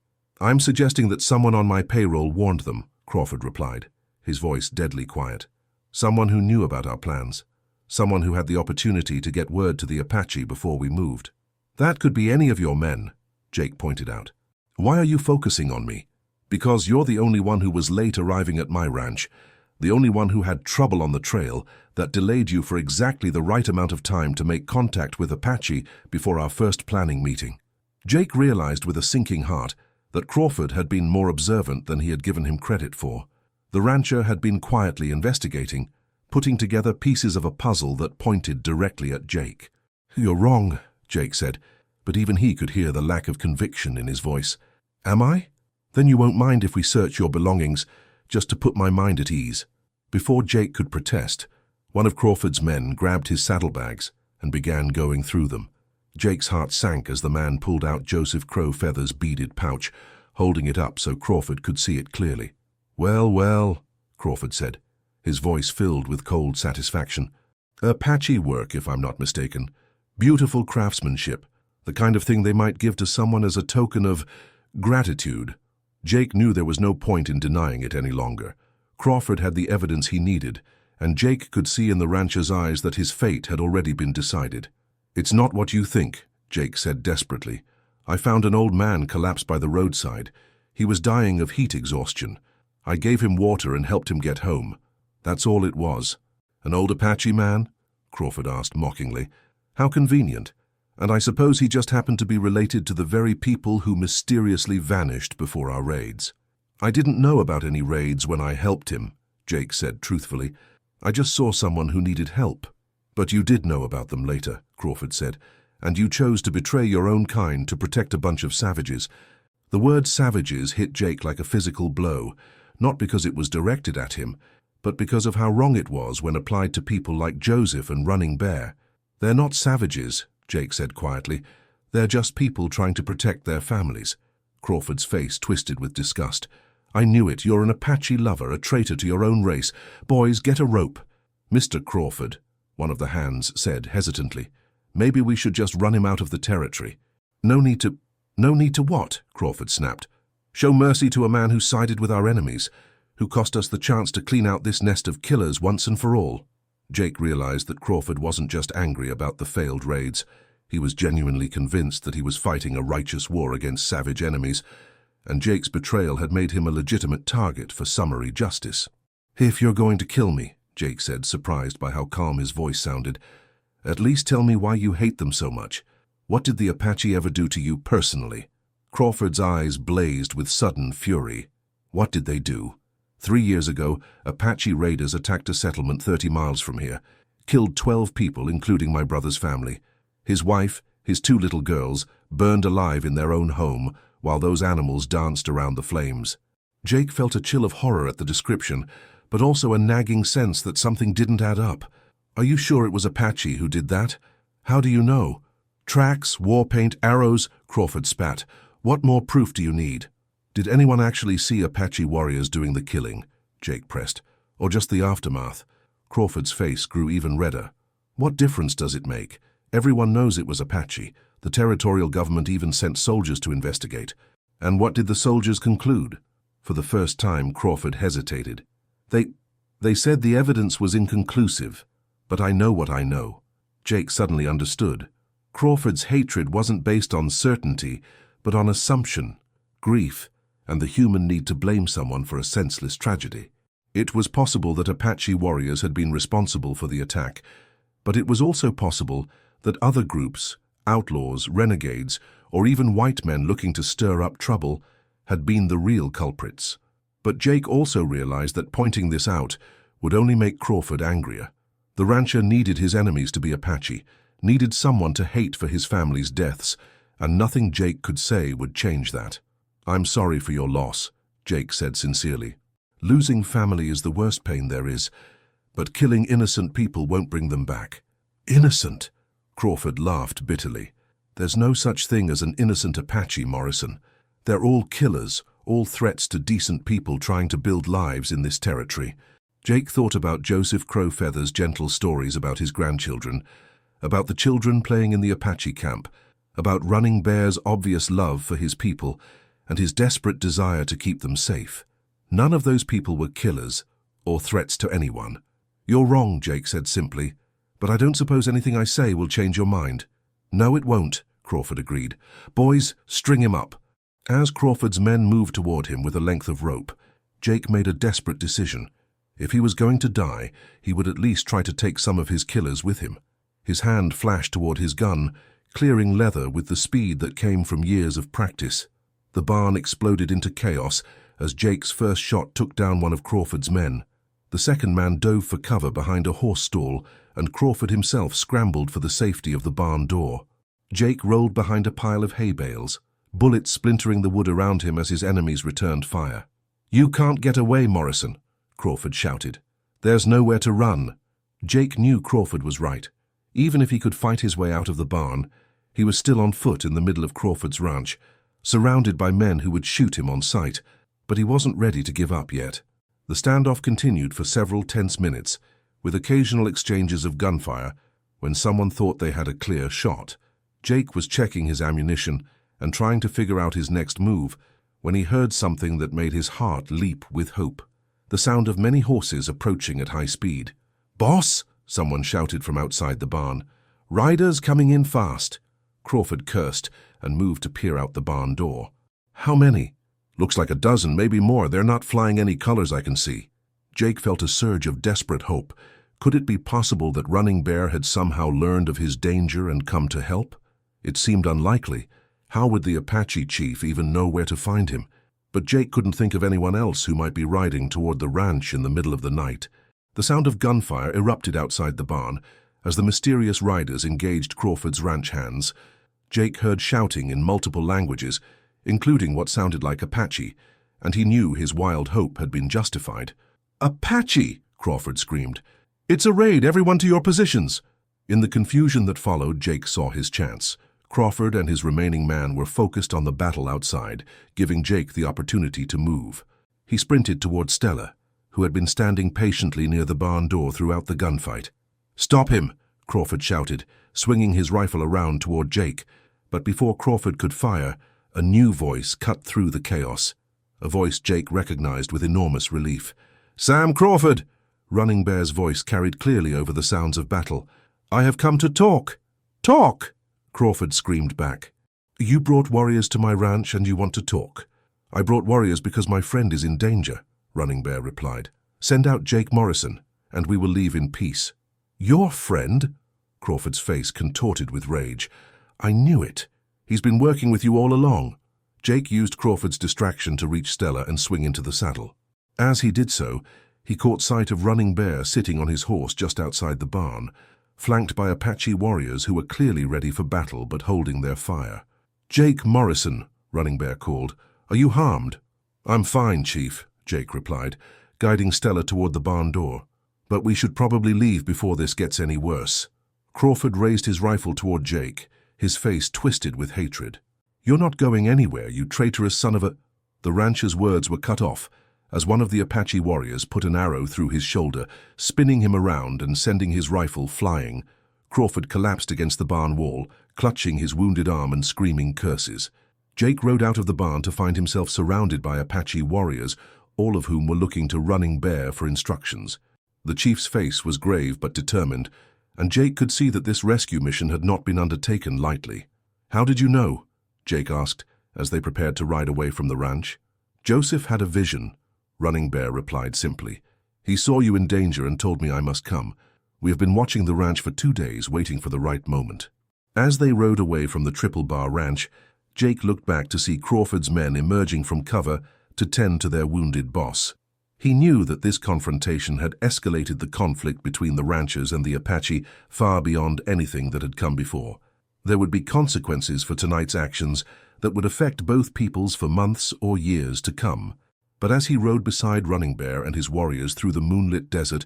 Speaker 1: "I'm suggesting that someone on my payroll warned them," Crawford replied, his voice deadly quiet. "Someone who knew about our plans. Someone who had the opportunity to get word to the Apache before we moved." "That could be any of your men," Jake pointed out. "Why are you focusing on me?" "Because you're the only one who was late arriving at my ranch, the only one who had trouble on the trail that delayed you for exactly the right amount of time to make contact with Apache before our first planning meeting." Jake realized with a sinking heart that Crawford had been more observant than he had given him credit for. The rancher had been quietly investigating, putting together pieces of a puzzle that pointed directly at Jake. "You're wrong," Jake said, but even he could hear the lack of conviction in his voice. "Am I? Then you won't mind if we search your belongings, just to put my mind at ease." Before Jake could protest, one of Crawford's men grabbed his saddlebags and began going through them. Jake's heart sank as the man pulled out Joseph Crow Feather's beaded pouch, holding it up so Crawford could see it clearly. "Well, well," Crawford said, his voice filled with cold satisfaction. "Apache work, if I'm not mistaken. Beautiful craftsmanship, the kind of thing they might give to someone as a token of gratitude." Jake knew there was no point in denying it any longer. Crawford had the evidence he needed, and Jake could see in the rancher's eyes that his fate had already been decided. "It's not what you think," Jake said desperately. "I found an old man collapsed by the roadside. He was dying of heat exhaustion. I gave him water and helped him get home. That's all it was." "An old Apache man?" Crawford asked mockingly. "How convenient. And I suppose he just happened to be related to the very people who mysteriously vanished before our raids." "I didn't know about any raids when I helped him," Jake said truthfully. "I just saw someone who needed help." "But you did know about them later," Crawford said, "and you chose to betray your own kind to protect a bunch of savages." The word savages hit Jake like a physical blow, not because it was directed at him, but because of how wrong it was when applied to people like Joseph and Running Bear. "They're not savages," Jake said quietly. "They're just people trying to protect their families." Crawford's face twisted with disgust. "I knew it. You're an Apache lover, a traitor to your own race. Boys, get a rope." "Mr. Crawford," one of the hands said hesitantly, "maybe we should just run him out of the territory." No need to what?" Crawford snapped. "Show mercy to a man who sided with our enemies, who cost us the chance to clean out this nest of killers once and for all." Jake realized that Crawford wasn't just angry about the failed raids. He was genuinely convinced that he was fighting a righteous war against savage enemies, and Jake's betrayal had made him a legitimate target for summary justice. "If you're going to kill me," Jake said, surprised by how calm his voice sounded, "at least tell me why you hate them so much. What did the Apache ever do to you personally?" Crawford's eyes blazed with sudden fury. "What did they do? 3 years ago, Apache raiders attacked a settlement 30 miles from here, killed 12 people, including my brother's family. His wife, his 2 little girls, burned alive in their own home while those animals danced around the flames." Jake felt a chill of horror at the description, but also a nagging sense that something didn't add up. "Are you sure it was Apache who did that? How do you know?" "Tracks, war paint, arrows," Crawford spat. "What more proof do you need?" "Did anyone actually see Apache warriors doing the killing?" Jake pressed. "Or just the aftermath?" Crawford's face grew even redder. "What difference does it make? Everyone knows it was Apache. The territorial government even sent soldiers to investigate. And what did the soldiers conclude?" For the first time, Crawford hesitated. They said the evidence was inconclusive, but I know what I know." Jake suddenly understood. Crawford's hatred wasn't based on certainty, but on assumption, grief, and the human need to blame someone for a senseless tragedy. It was possible that Apache warriors had been responsible for the attack, but it was also possible that other groups, outlaws, renegades, or even white men looking to stir up trouble, had been the real culprits. But Jake also realized that pointing this out would only make Crawford angrier. The rancher needed his enemies to be Apache, needed someone to hate for his family's deaths, and nothing Jake could say would change that. "I'm sorry for your loss," Jake said sincerely. "Losing family is the worst pain there is, but killing innocent people won't bring them back." "Innocent?" Crawford laughed bitterly. "There's no such thing as an innocent Apache, Morrison. They're all killers, all threats to decent people trying to build lives in this territory." Jake thought about Joseph Crowfeather's gentle stories about his grandchildren, about the children playing in the Apache camp, about Running Bear's obvious love for his people and his desperate desire to keep them safe. None of those people were killers or threats to anyone. "You're wrong," Jake said simply, "but I don't suppose anything I say will change your mind." "No, it won't," Crawford agreed. "Boys, string him up." As Crawford's men moved toward him with a length of rope, Jake made a desperate decision. If he was going to die, he would at least try to take some of his killers with him. His hand flashed toward his gun, clearing leather with the speed that came from years of practice. The barn exploded into chaos as Jake's first shot took down one of Crawford's men. The second man dove for cover behind a horse stall, and Crawford himself scrambled for the safety of the barn door. Jake rolled behind a pile of hay bales, bullets splintering the wood around him as his enemies returned fire. "You can't get away, Morrison," Crawford shouted. "There's nowhere to run." Jake knew Crawford was right. Even if he could fight his way out of the barn, he was still on foot in the middle of Crawford's ranch, surrounded by men who would shoot him on sight. But he wasn't ready to give up yet. The standoff continued for several tense minutes, with occasional exchanges of gunfire when someone thought they had a clear shot. Jake was checking his ammunition and trying to figure out his next move when he heard something that made his heart leap with hope. The sound of many horses approaching at high speed. "Boss!" someone shouted from outside the barn. "Riders coming in fast." Crawford cursed and moved to peer out the barn door. "How many?" "Looks like a dozen, maybe more. They're not flying any colors I can see." Jake felt a surge of desperate hope. Could it be possible that Running Bear had somehow learned of his danger and come to help? It seemed unlikely. How would the Apache chief even know where to find him? But Jake couldn't think of anyone else who might be riding toward the ranch in the middle of the night. The sound of gunfire erupted outside the barn as the mysterious riders engaged Crawford's ranch hands. Jake heard shouting in multiple languages, including what sounded like Apache, and he knew his wild hope had been justified. "Apache!" Crawford screamed. "It's a raid! Everyone to your positions!" In the confusion that followed, Jake saw his chance. Crawford and his remaining man were focused on the battle outside, giving Jake the opportunity to move. He sprinted toward Stella, who had been standing patiently near the barn door throughout the gunfight. "Stop him!" Crawford shouted, swinging his rifle around toward Jake. But before Crawford could fire, a new voice cut through the chaos. A voice Jake recognized with enormous relief. "Sam Crawford!" Running Bear's voice carried clearly over the sounds of battle. "I have come to talk." "Talk!" Crawford screamed back. "You brought warriors to my ranch and you want to talk." "I brought warriors because my friend is in danger," Running Bear replied. "Send out Jake Morrison, and we will leave in peace." "Your friend?" Crawford's face contorted with rage. "I knew it. He's been working with you all along." Jake used Crawford's distraction to reach Stella and swing into the saddle. As he did so, he caught sight of Running Bear sitting on his horse just outside the barn, flanked by Apache warriors who were clearly ready for battle but holding their fire. "Jake Morrison," Running Bear called. "Are you harmed?" "I'm fine, Chief," Jake replied, guiding Stella toward the barn door. "But we should probably leave before this gets any worse." Crawford raised his rifle toward Jake, his face twisted with hatred. "You're not going anywhere, you traitorous son of a—" The rancher's words were cut off as one of the Apache warriors put an arrow through his shoulder, spinning him around and sending his rifle flying. Crawford collapsed against the barn wall, clutching his wounded arm and screaming curses. Jake rode out of the barn to find himself surrounded by Apache warriors, all of whom were looking to Running Bear for instructions. The chief's face was grave but determined, and Jake could see that this rescue mission had not been undertaken lightly. "How did you know?" Jake asked, as they prepared to ride away from the ranch. "Joseph had a vision," Running Bear replied simply. "He saw you in danger and told me I must come. We have been watching the ranch for 2 days, waiting for the right moment." As they rode away from the Triple Bar Ranch, Jake looked back to see Crawford's men emerging from cover to tend to their wounded boss. He knew that this confrontation had escalated the conflict between the ranchers and the Apache far beyond anything that had come before. There would be consequences for tonight's actions that would affect both peoples for months or years to come. But as he rode beside Running Bear and his warriors through the moonlit desert,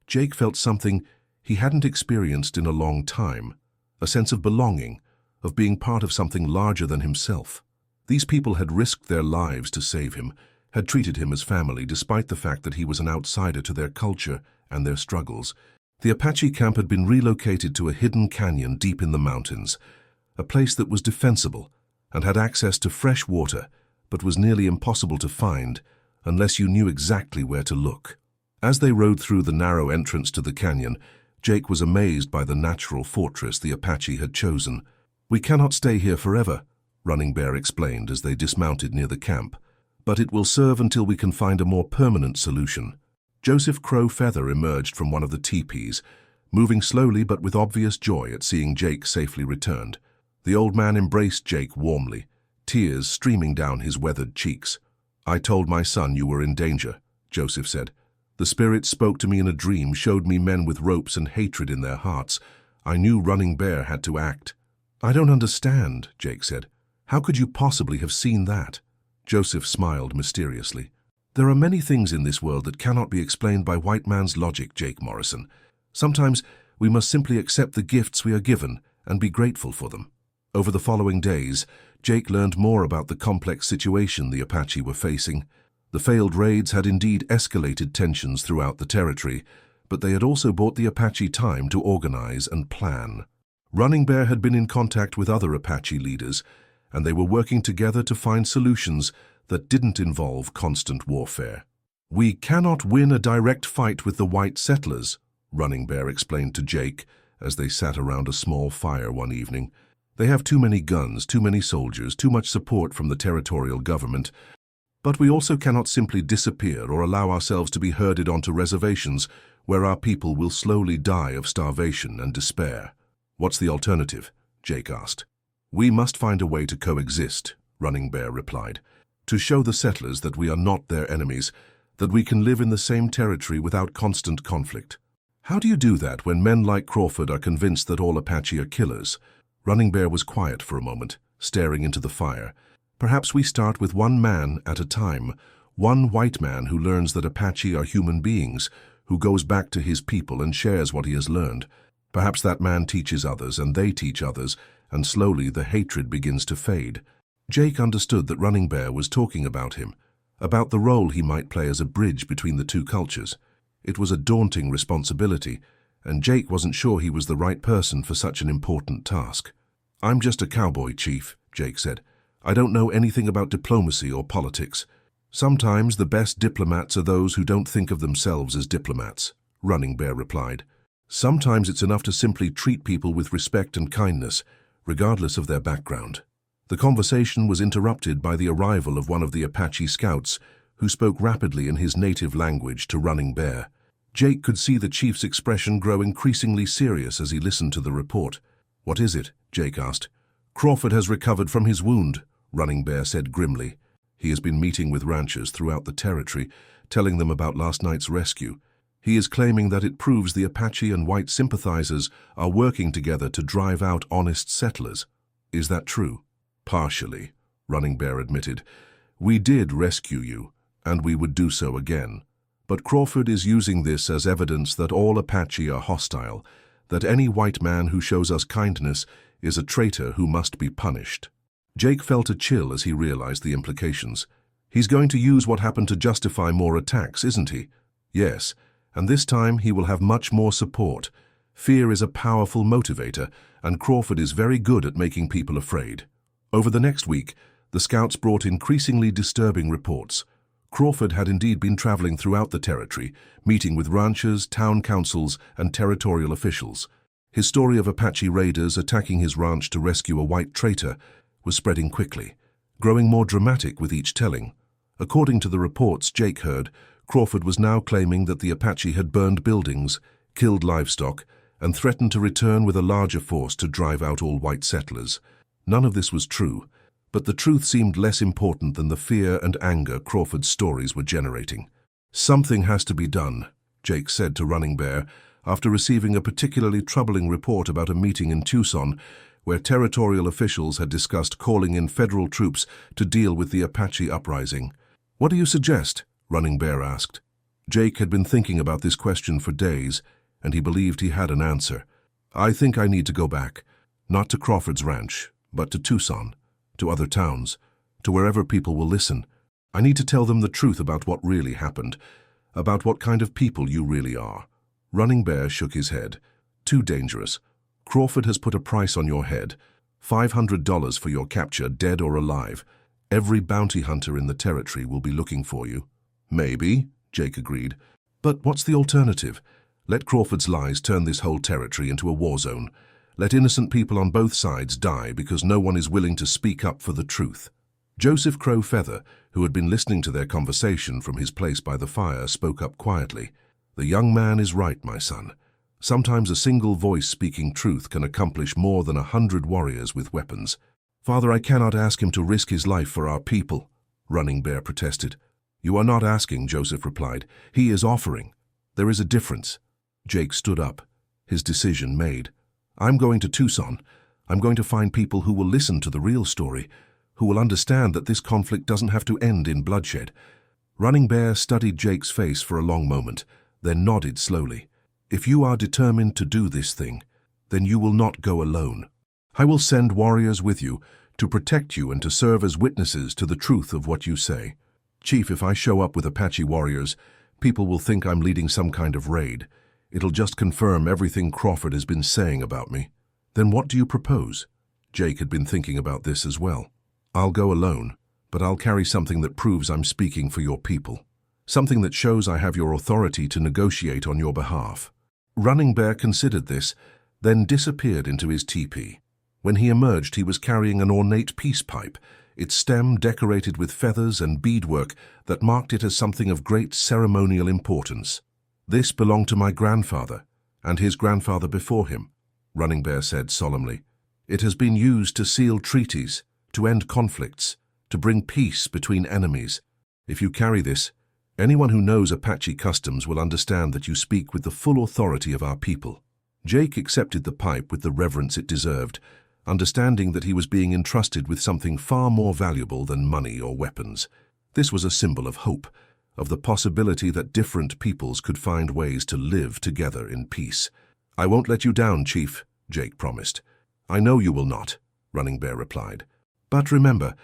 Speaker 1: Jake felt something he hadn't experienced in a long time, a sense of belonging, of being part of something larger than himself. These people had risked their lives to save him, had treated him as family despite the fact that he was an outsider to their culture and their struggles. The Apache camp had been relocated to a hidden canyon deep in the mountains, a place that was defensible and had access to fresh water, but was nearly impossible to find unless you knew exactly where to look. As they rode through the narrow entrance to the canyon, Jake was amazed by the natural fortress the Apache had chosen. "We cannot stay here forever," Running Bear explained as they dismounted near the camp, "but it will serve until we can find a more permanent solution." Joseph Crow Feather emerged from one of the teepees, moving slowly but with obvious joy at seeing Jake safely returned. The old man embraced Jake warmly, tears streaming down his weathered cheeks. "I told my son you were in danger," Joseph said. "The spirit spoke to me in a dream, showed me men with ropes and hatred in their hearts. I knew Running Bear had to act." "I don't understand," Jake said. "How could you possibly have seen that?" Joseph smiled mysteriously. "There are many things in this world that cannot be explained by white man's logic, Jake Morrison. Sometimes we must simply accept the gifts we are given and be grateful for them." Over the following days, Jake learned more about the complex situation the Apache were facing. The failed raids had indeed escalated tensions throughout the territory, but they had also bought the Apache time to organize and plan. Running Bear had been in contact with other Apache leaders, and they were working together to find solutions that didn't involve constant warfare. "We cannot win a direct fight with the white settlers," Running Bear explained to Jake as they sat around a small fire one evening. "They have too many guns, too many soldiers, too much support from the territorial government. But we also cannot simply disappear or allow ourselves to be herded onto reservations where our people will slowly die of starvation and despair." "What's the alternative?" Jake asked. "We must find a way to coexist," Running Bear replied, "to show the settlers that we are not their enemies, that we can live in the same territory without constant conflict." "How do you do that when men like Crawford are convinced that all Apache are killers?" Running Bear was quiet for a moment, staring into the fire. "Perhaps we start with one man at a time, one white man who learns that Apache are human beings, who goes back to his people and shares what he has learned. Perhaps that man teaches others and they teach others, and slowly the hatred begins to fade." Jake understood that Running Bear was talking about him, about the role he might play as a bridge between the two cultures. It was a daunting responsibility, and Jake wasn't sure he was the right person for such an important task. "I'm just a cowboy, Chief," Jake said. "I don't know anything about diplomacy or politics." "Sometimes the best diplomats are those who don't think of themselves as diplomats," Running Bear replied. "Sometimes it's enough to simply treat people with respect and kindness, regardless of their background." The conversation was interrupted by the arrival of one of the Apache scouts, who spoke rapidly in his native language to Running Bear. Jake could see the chief's expression grow increasingly serious as he listened to the report. "What is it?" Jake asked. "Crawford has recovered from his wound," Running Bear said grimly. "He has been meeting with ranchers throughout the territory, telling them about last night's rescue. He is claiming that it proves the Apache and white sympathizers are working together to drive out honest settlers. Is that true?" "Partially," Running Bear admitted. "We did rescue you, and we would do so again. But Crawford is using this as evidence that all Apache are hostile, that any white man who shows us kindness is a traitor who must be punished." Jake felt a chill as he realized the implications. "He's going to use what happened to justify more attacks, isn't he?" "Yes, and this time he will have much more support. Fear is a powerful motivator, and Crawford is very good at making people afraid." Over the next week, the scouts brought increasingly disturbing reports. Crawford had indeed been traveling throughout the territory, meeting with ranchers, town councils, and territorial officials. His story of Apache raiders attacking his ranch to rescue a white traitor was spreading quickly, growing more dramatic with each telling. According to the reports Jake heard, Crawford was now claiming that the Apache had burned buildings, killed livestock, and threatened to return with a larger force to drive out all white settlers. None of this was true, but the truth seemed less important than the fear and anger Crawford's stories were generating. "Something has to be done," Jake said to Running Bear, after receiving a particularly troubling report about a meeting in Tucson where territorial officials had discussed calling in federal troops to deal with the Apache uprising. "What do you suggest?" Running Bear asked. Jake had been thinking about this question for days, and he believed he had an answer. "I think I need to go back, not to Crawford's ranch, but to Tucson, to other towns, to wherever people will listen. I need to tell them the truth about what really happened, about what kind of people you really are." Running Bear shook his head. "Too dangerous. Crawford has put a price on your head. $500 for your capture, dead or alive. Every bounty hunter in the territory will be looking for you." "Maybe," Jake agreed. "But what's the alternative? Let Crawford's lies turn this whole territory into a war zone. Let innocent people on both sides die because no one is willing to speak up for the truth." Joseph Crow Feather, who had been listening to their conversation from his place by the fire, spoke up quietly. "The young man is right, my son. Sometimes a single voice speaking truth can accomplish more than 100 warriors with weapons." "Father, I cannot ask him to risk his life for our people," Running Bear protested. "You are not asking," Joseph replied. "He is offering. There is a difference." Jake stood up, his decision made. "I'm going to Tucson. I'm going to find people who will listen to the real story, who will understand that this conflict doesn't have to end in bloodshed." Running Bear studied Jake's face for a long moment, then nodded slowly. "If you are determined to do this thing, then you will not go alone. I will send warriors with you to protect you and to serve as witnesses to the truth of what you say. Chief, if I show up with Apache warriors, people will think I'm leading some kind of raid. It'll just confirm everything Crawford has been saying about me." "Then what do you propose?" Jake had been thinking about this as well. "I'll go alone, but I'll carry something that proves I'm speaking for your people. Something that shows I have your authority to negotiate on your behalf." Running Bear considered this, then disappeared into his teepee. When he emerged, he was carrying an ornate peace pipe, its stem decorated with feathers and beadwork that marked it as something of great ceremonial importance. "This belonged to my grandfather, and his grandfather before him," Running Bear said solemnly. "It has been used to seal treaties, to end conflicts, to bring peace between enemies. If you carry this, anyone who knows Apache customs will understand that you speak with the full authority of our people." Jake accepted the pipe with the reverence it deserved, understanding that he was being entrusted with something far more valuable than money or weapons. This was a symbol of hope, of the possibility that different peoples could find ways to live together in peace. "I won't let you down, Chief," Jake promised. "I know you will not," Running Bear replied. "But remember,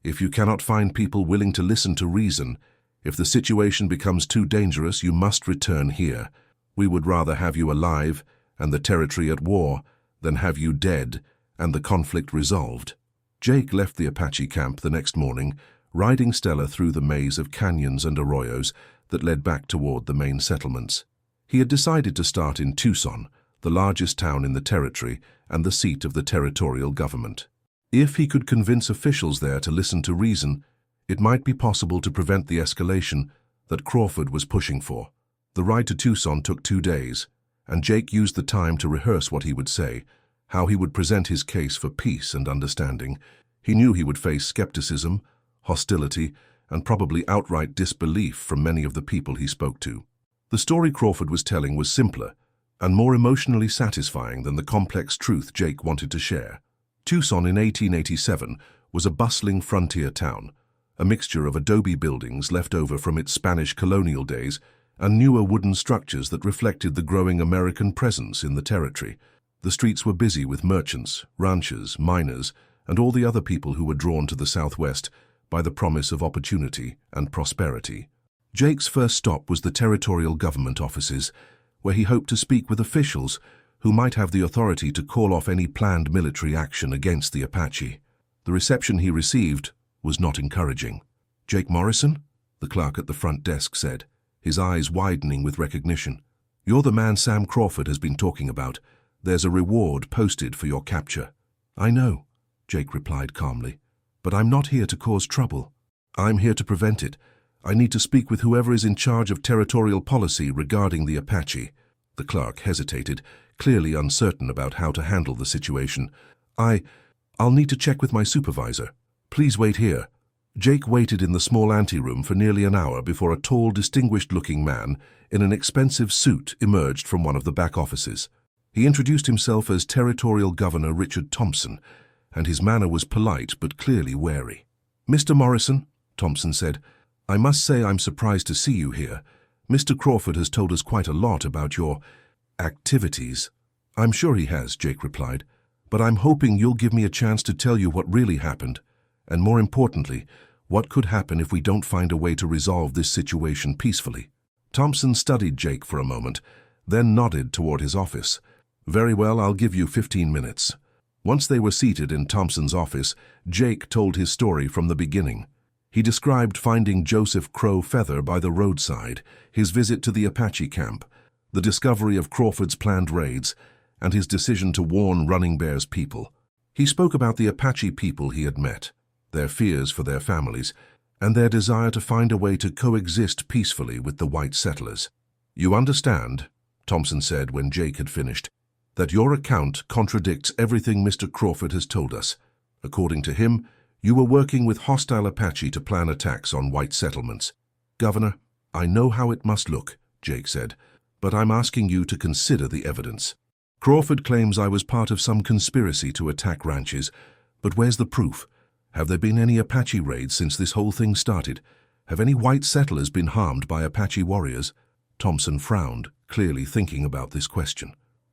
Speaker 1: if you cannot find people willing to listen to reason, if the situation becomes too dangerous, you must return here. We would rather have you alive and the territory at war than have you dead and the conflict resolved." Jake left the Apache camp the next morning, riding Stella through the maze of canyons and arroyos that led back toward the main settlements. He had decided to start in Tucson, the largest town in the territory and the seat of the territorial government. If he could convince officials there to listen to reason, it might be possible to prevent the escalation that Crawford was pushing for. The ride to Tucson took 2 days, and Jake used the time to rehearse what he would say, how he would present his case for peace and understanding. He knew he would face skepticism, hostility, and probably outright disbelief from many of the people he spoke to. The story Crawford was telling was simpler and more emotionally satisfying than the complex truth Jake wanted to share. Tucson in 1887 was a bustling frontier town, a mixture of adobe buildings left over from its Spanish colonial days and newer wooden structures that reflected the growing American presence in the territory. The streets were busy with merchants, ranchers, miners, and all the other people who were drawn to the Southwest by the promise of opportunity and prosperity. Jake's first stop was the territorial government offices, where he hoped to speak with officials who might have the authority to call off any planned military action against the Apache. The reception he received was not encouraging. "Jake Morrison?" the clerk at the front desk said, his eyes widening with recognition. "You're the man Sam Crawford has been talking about. There's a reward posted for your capture." "I know," Jake replied calmly, "but I'm not here to cause trouble. I'm here to prevent it. I need to speak with whoever is in charge of territorial policy regarding the Apache." The clerk hesitated, clearly uncertain about how to handle the situation. I'll need to check with my supervisor. Please wait here." Jake waited in the small anteroom for nearly an hour before a tall, distinguished-looking man in an expensive suit emerged from one of the back offices. He introduced himself as Territorial Governor Richard Thompson, and his manner was polite but clearly wary. "Mr. Morrison," Thompson said, "I must say I'm surprised to see you here. Mr. Crawford has told us quite a lot about your activities." "I'm sure he has," Jake replied, "but I'm hoping you'll give me a chance to tell you what really happened, and more importantly, What could happen if we don't find a way to resolve this situation peacefully? Thompson studied Jake for a moment, then nodded toward his office. Very well, I'll give you 15 minutes. Once they were seated in Thompson's office, Jake told his story from the beginning. He described finding Joseph Crow Feather by the roadside, his visit to the Apache camp, the discovery of Crawford's planned raids, and his decision to warn Running Bear's people. He spoke about the Apache people he had met, their fears for their families, and their desire to find a way to coexist peacefully with the white settlers. "You understand," Thompson said when Jake had finished, "that your account contradicts everything Mr. Crawford has told us. According to him, you were working with hostile Apache to plan attacks on white settlements." "Governor, I know how it must look," Jake said, "but I'm asking you to consider the evidence. Crawford claims I was part of some conspiracy to attack ranches, but where's the proof? Have there been any Apache raids since this whole thing started? Have any white settlers been harmed by Apache warriors?" Thompson frowned, clearly thinking about this question.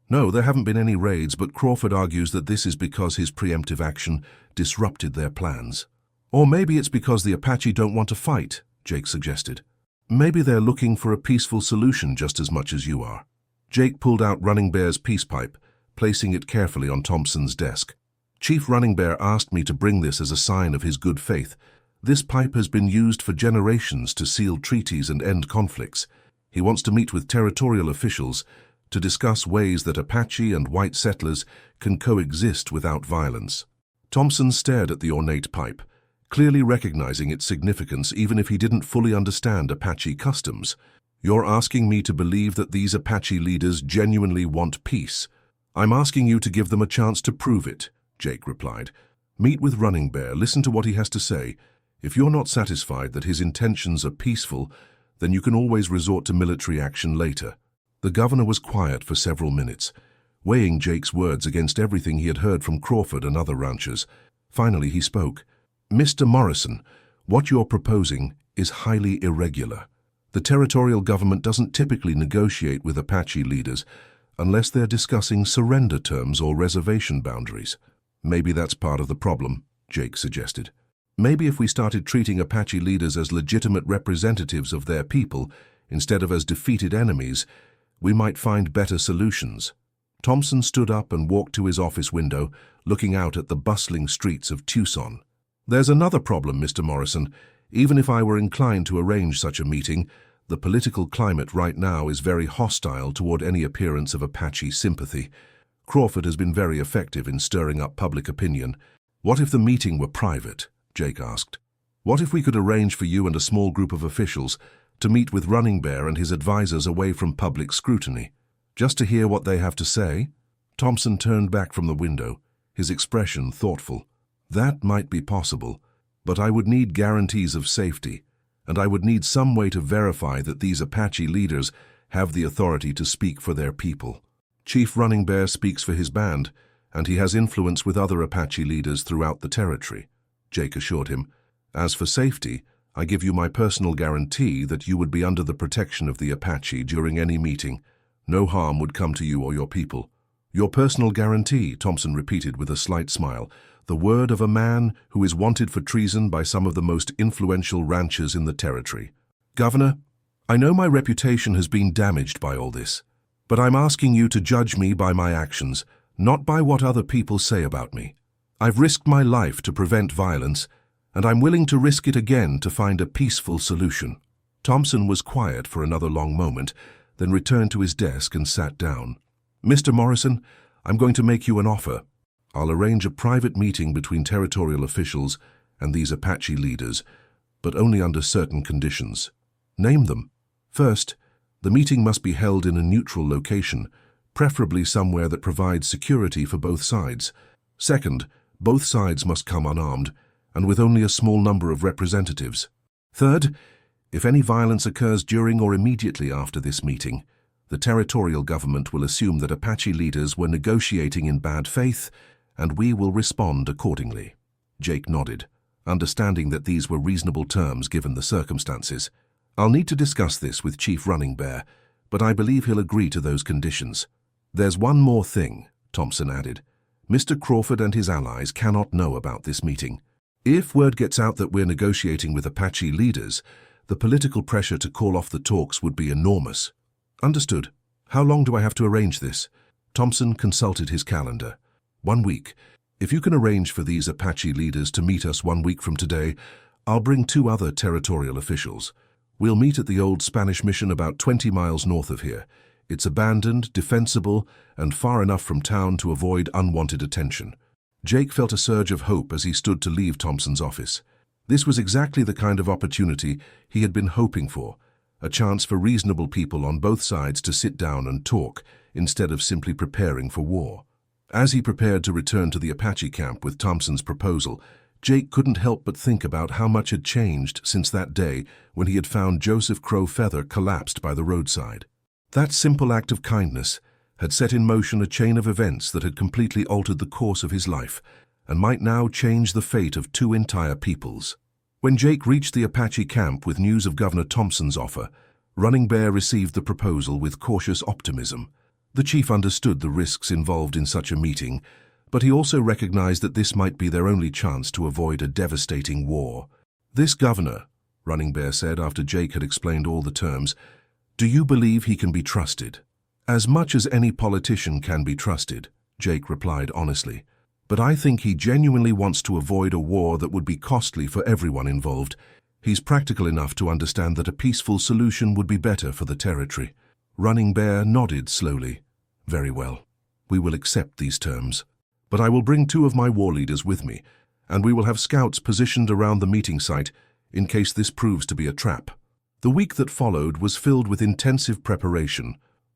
Speaker 1: "No, there haven't been any raids, but Crawford argues that this is because his preemptive action disrupted their plans. Or maybe it's because the Apache don't want to fight," Jake suggested. "Maybe they're looking for a peaceful solution just as much as you are." Jake pulled out Running Bear's peace pipe, placing it carefully on Thompson's desk. "Chief Running Bear asked me to bring this as a sign of his good faith. This pipe has been used for generations to seal treaties and end conflicts. He wants to meet with territorial officials to discuss ways that Apache and white settlers can coexist without violence." Thompson stared at the ornate pipe, clearly recognizing its significance even if he didn't fully understand Apache customs. "You're asking me to believe that these Apache leaders genuinely want peace. I'm asking you to give them a chance to prove it," Jake replied. "Meet with Running Bear, listen to what he has to say. If you're not satisfied that his intentions are peaceful, then you can always resort to military action later." The governor was quiet for several minutes, weighing Jake's words against everything he had heard from Crawford and other ranchers. Finally he spoke. "Mr. Morrison, what you're proposing is highly irregular. The territorial government doesn't typically negotiate with Apache leaders unless they're discussing surrender terms or reservation boundaries." "Maybe that's part of the problem," Jake suggested. "Maybe if we started treating Apache leaders as legitimate representatives of their people instead of as defeated enemies, we might find better solutions." Thompson stood up and walked to his office window, looking out at the bustling streets of Tucson. "There's another problem, Mr. Morrison. Even if I were inclined to arrange such a meeting, the political climate right now is very hostile toward any appearance of Apache sympathy. Crawford has been very effective in stirring up public opinion." "What if the meeting were private?" Jake asked. "What if we could arrange for you and a small group of officials to meet with Running Bear and his advisors away from public scrutiny, just to hear what they have to say?" Thompson turned back from the window, his expression thoughtful. "That might be possible, but I would need guarantees of safety, and I would need some way to verify that these Apache leaders have the authority to speak for their people. Chief Running Bear speaks for his band, and he has influence with other Apache leaders throughout the territory," Jake assured him. "As for safety, I give you my personal guarantee that you would be under the protection of the Apache during any meeting. No harm would come to you or your people." "Your personal guarantee," Thompson repeated with a slight smile. "The word of a man who is wanted for treason by some of the most influential ranchers in the territory." "Governor, I know my reputation has been damaged by all this, but I'm asking you to judge me by my actions, not by what other people say about me. I've risked my life to prevent violence, and I'm willing to risk it again to find a peaceful solution." Thompson was quiet for another long moment, then returned to his desk and sat down. "Mr. Morrison, I'm going to make you an offer. I'll arrange a private meeting between territorial officials and these Apache leaders, but only under certain conditions." "Name them." "First, the meeting must be held in a neutral location, preferably somewhere that provides security for both sides. Second, both sides must come unarmed, and with only a small number of representatives. Third, if any violence occurs during or immediately after this meeting, the territorial government will assume that Apache leaders were negotiating in bad faith, and we will respond accordingly." Jake nodded, understanding that these were reasonable terms given the circumstances. "I'll need to discuss this with Chief Running Bear, but I believe he'll agree to those conditions." "There's one more thing," Thompson added. "Mr. Crawford and his allies cannot know about this meeting." If word gets out that we're negotiating with Apache leaders, the political pressure to call off the talks would be enormous. Understood. How long do I have to arrange this? Thompson consulted his calendar. 1 week. If you can arrange for these Apache leaders to meet us 1 week from today, I'll bring 2 other territorial officials. We'll meet at the old Spanish mission about 20 miles north of here. It's abandoned, defensible, and far enough from town to avoid unwanted attention. Jake felt a surge of hope as he stood to leave Thompson's office. This was exactly the kind of opportunity he had been hoping for, a chance for reasonable people on both sides to sit down and talk, instead of simply preparing for war. As he prepared to return to the Apache camp with Thompson's proposal, Jake couldn't help but think about how much had changed since that day when he had found Joseph Crow Feather collapsed by the roadside. That simple act of kindness had set in motion a chain of events that had completely altered the course of his life and might now change the fate of 2 entire peoples. When Jake reached the Apache camp with news of Governor Thompson's offer, Running Bear received the proposal with cautious optimism. The chief understood the risks involved in such a meeting, but he also recognized that this might be their only chance to avoid a devastating war. "This governor," Running Bear said after Jake had explained all the terms, "do you believe he can be trusted?" "As much as any politician can be trusted," Jake replied honestly. "But I think he genuinely wants to avoid a war that would be costly for everyone involved. He's practical enough to understand that a peaceful solution would be better for the territory." Running Bear nodded slowly. "Very well. We will accept these terms. But I will bring 2 of my war leaders with me, and we will have scouts positioned around the meeting site in case this proves to be a trap." The week that followed was filled with intensive preparation.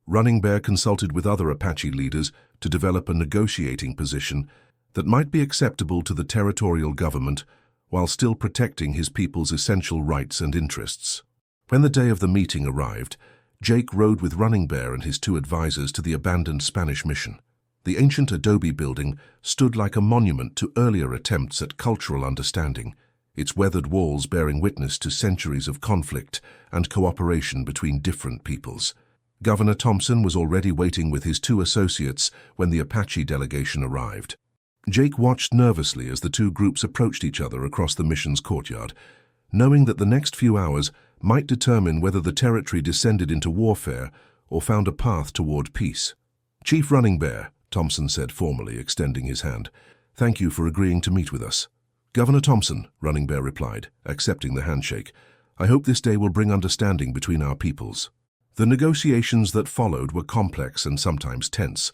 Speaker 1: Running Bear consulted with other Apache leaders to develop a negotiating position that might be acceptable to the territorial government while still protecting his people's essential rights and interests. When the day of the meeting arrived, Jake rode with Running Bear and his 2 advisors to the abandoned Spanish mission. The ancient adobe building stood like a monument to earlier attempts at cultural understanding, its weathered walls bearing witness to centuries of conflict and cooperation between different peoples. Governor Thompson was already waiting with his 2 associates when the Apache delegation arrived. Jake watched nervously as the 2 groups approached each other across the mission's courtyard, knowing that the next few hours might determine whether the territory descended into warfare or found a path toward peace. "Chief Running Bear," Thompson said formally, extending his hand, "thank you for agreeing to meet with us." "Governor Thompson," Running Bear replied, accepting the handshake, "I hope this day will bring understanding between our peoples." The negotiations that followed were complex and sometimes tense,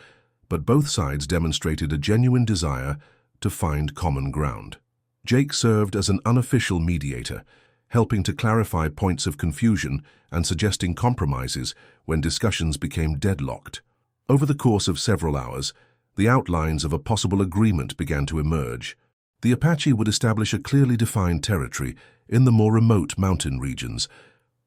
Speaker 1: but both sides demonstrated a genuine desire to find common ground. Jake served as an unofficial mediator, helping to clarify points of confusion and suggesting compromises when discussions became deadlocked. Over the course of several hours, the outlines of a possible agreement began to emerge. The Apache would establish a clearly defined territory in the more remote mountain regions,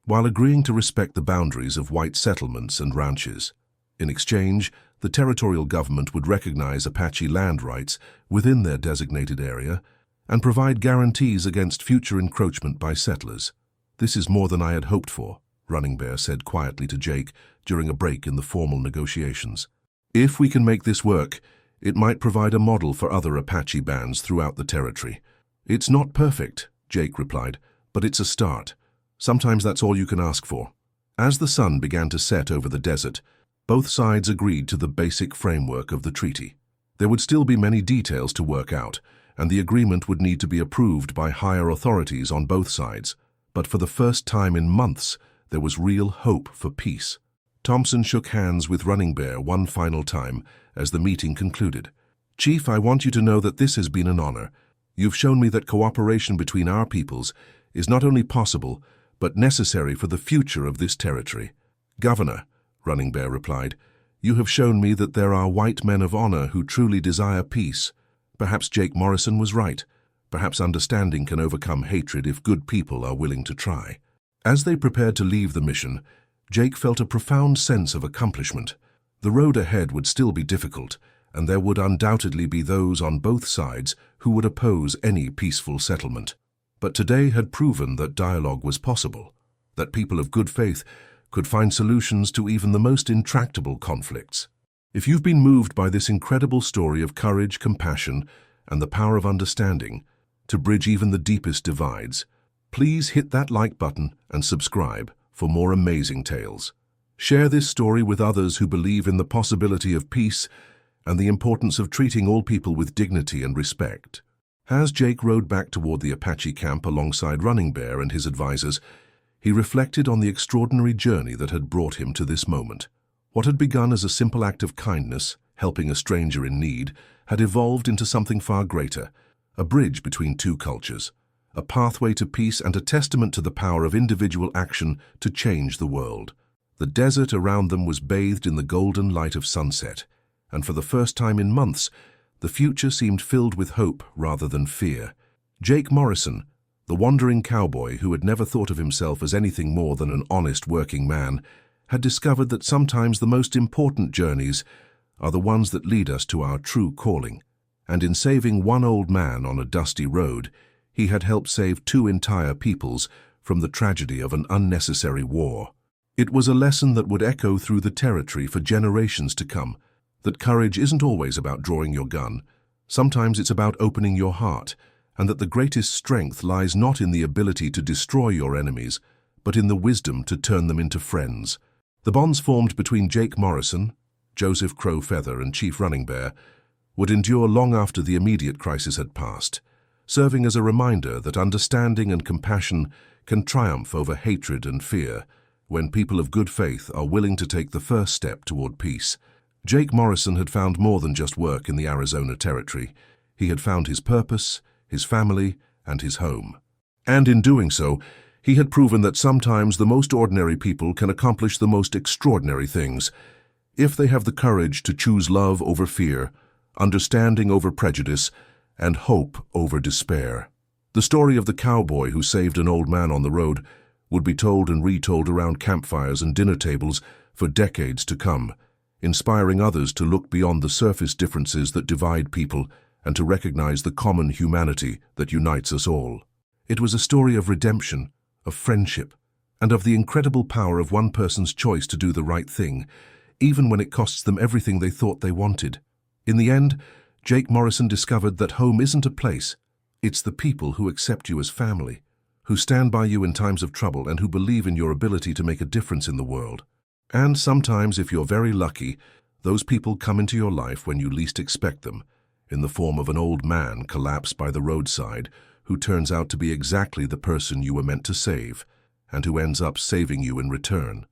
Speaker 1: while agreeing to respect the boundaries of white settlements and ranches. In exchange, the territorial government would recognize Apache land rights within their designated area and provide guarantees against future encroachment by settlers. "This is more than I had hoped for," Running Bear said quietly to Jake during a break in the formal negotiations. "If we can make this work, it might provide a model for other Apache bands throughout the territory." "It's not perfect," Jake replied, "but it's a start. Sometimes that's all you can ask for." As the sun began to set over the desert, both sides agreed to the basic framework of the treaty. There would still be many details to work out, and the agreement would need to be approved by higher authorities on both sides. But for the first time in months, there was real hope for peace. Thompson shook hands with Running Bear one final time as the meeting concluded. "Chief, I want you to know that this has been an honor. You've shown me that cooperation between our peoples is not only possible, but necessary for the future of this territory." "Governor," Running Bear replied, "you have shown me that there are white men of honor who truly desire peace. Perhaps Jake Morrison was right. Perhaps understanding can overcome hatred if good people are willing to try." As they prepared to leave the mission, Jake felt a profound sense of accomplishment. The road ahead would still be difficult, and there would undoubtedly be those on both sides who would oppose any peaceful settlement. But today had proven that dialogue was possible, that people of good faith could find solutions to even the most intractable conflicts. If you've been moved by this incredible story of courage, compassion, and the power of understanding, to bridge even the deepest divides. Please hit that like button and subscribe for more amazing tales. Share this story with others who believe in the possibility of peace and the importance of treating all people with dignity and respect. As Jake rode back toward the Apache camp alongside Running Bear and his advisors, he reflected on the extraordinary journey that had brought him to this moment. What had begun as a simple act of kindness, helping a stranger in need, had evolved into something far greater, a bridge between two cultures, a pathway to peace and a testament to the power of individual action to change the world. The desert around them was bathed in the golden light of sunset, and for the first time in months, the future seemed filled with hope rather than fear. Jake Morrison, the wandering cowboy who had never thought of himself as anything more than an honest working man, had discovered that sometimes the most important journeys are the ones that lead us to our true calling. And in saving one old man on a dusty road, he had helped save two entire peoples from the tragedy of an unnecessary war. It was a lesson that would echo through the territory for generations to come, that courage isn't always about drawing your gun. Sometimes it's about opening your heart, and that the greatest strength lies not in the ability to destroy your enemies, but in the wisdom to turn them into friends. The bonds formed between Jake Morrison, Joseph Crow Feather, and Chief Running Bear would endure long after the immediate crisis had passed, serving as a reminder that understanding and compassion can triumph over hatred and fear when people of good faith are willing to take the first step toward peace. Jake Morrison had found more than just work in the Arizona territory. He had found his purpose, his family, and his home. And in doing so, he had proven that sometimes the most ordinary people can accomplish the most extraordinary things, if they have the courage to choose love over fear, understanding over prejudice, and hope over despair. The story of the cowboy who saved an old man on the road would be told and retold around campfires and dinner tables for decades to come, inspiring others to look beyond the surface differences that divide people and to recognize the common humanity that unites us all. It was a story of redemption, of friendship, and of the incredible power of one person's choice to do the right thing, even when it costs them everything they thought they wanted. In the end, Jake Morrison discovered that home isn't a place. It's the people who accept you as family, who stand by you in times of trouble and who believe in your ability to make a difference in the world. And sometimes, if you're very lucky, those people come into your life when you least expect them, in the form of an old man collapsed by the roadside who turns out to be exactly the person you were meant to save, and who ends up saving you in return.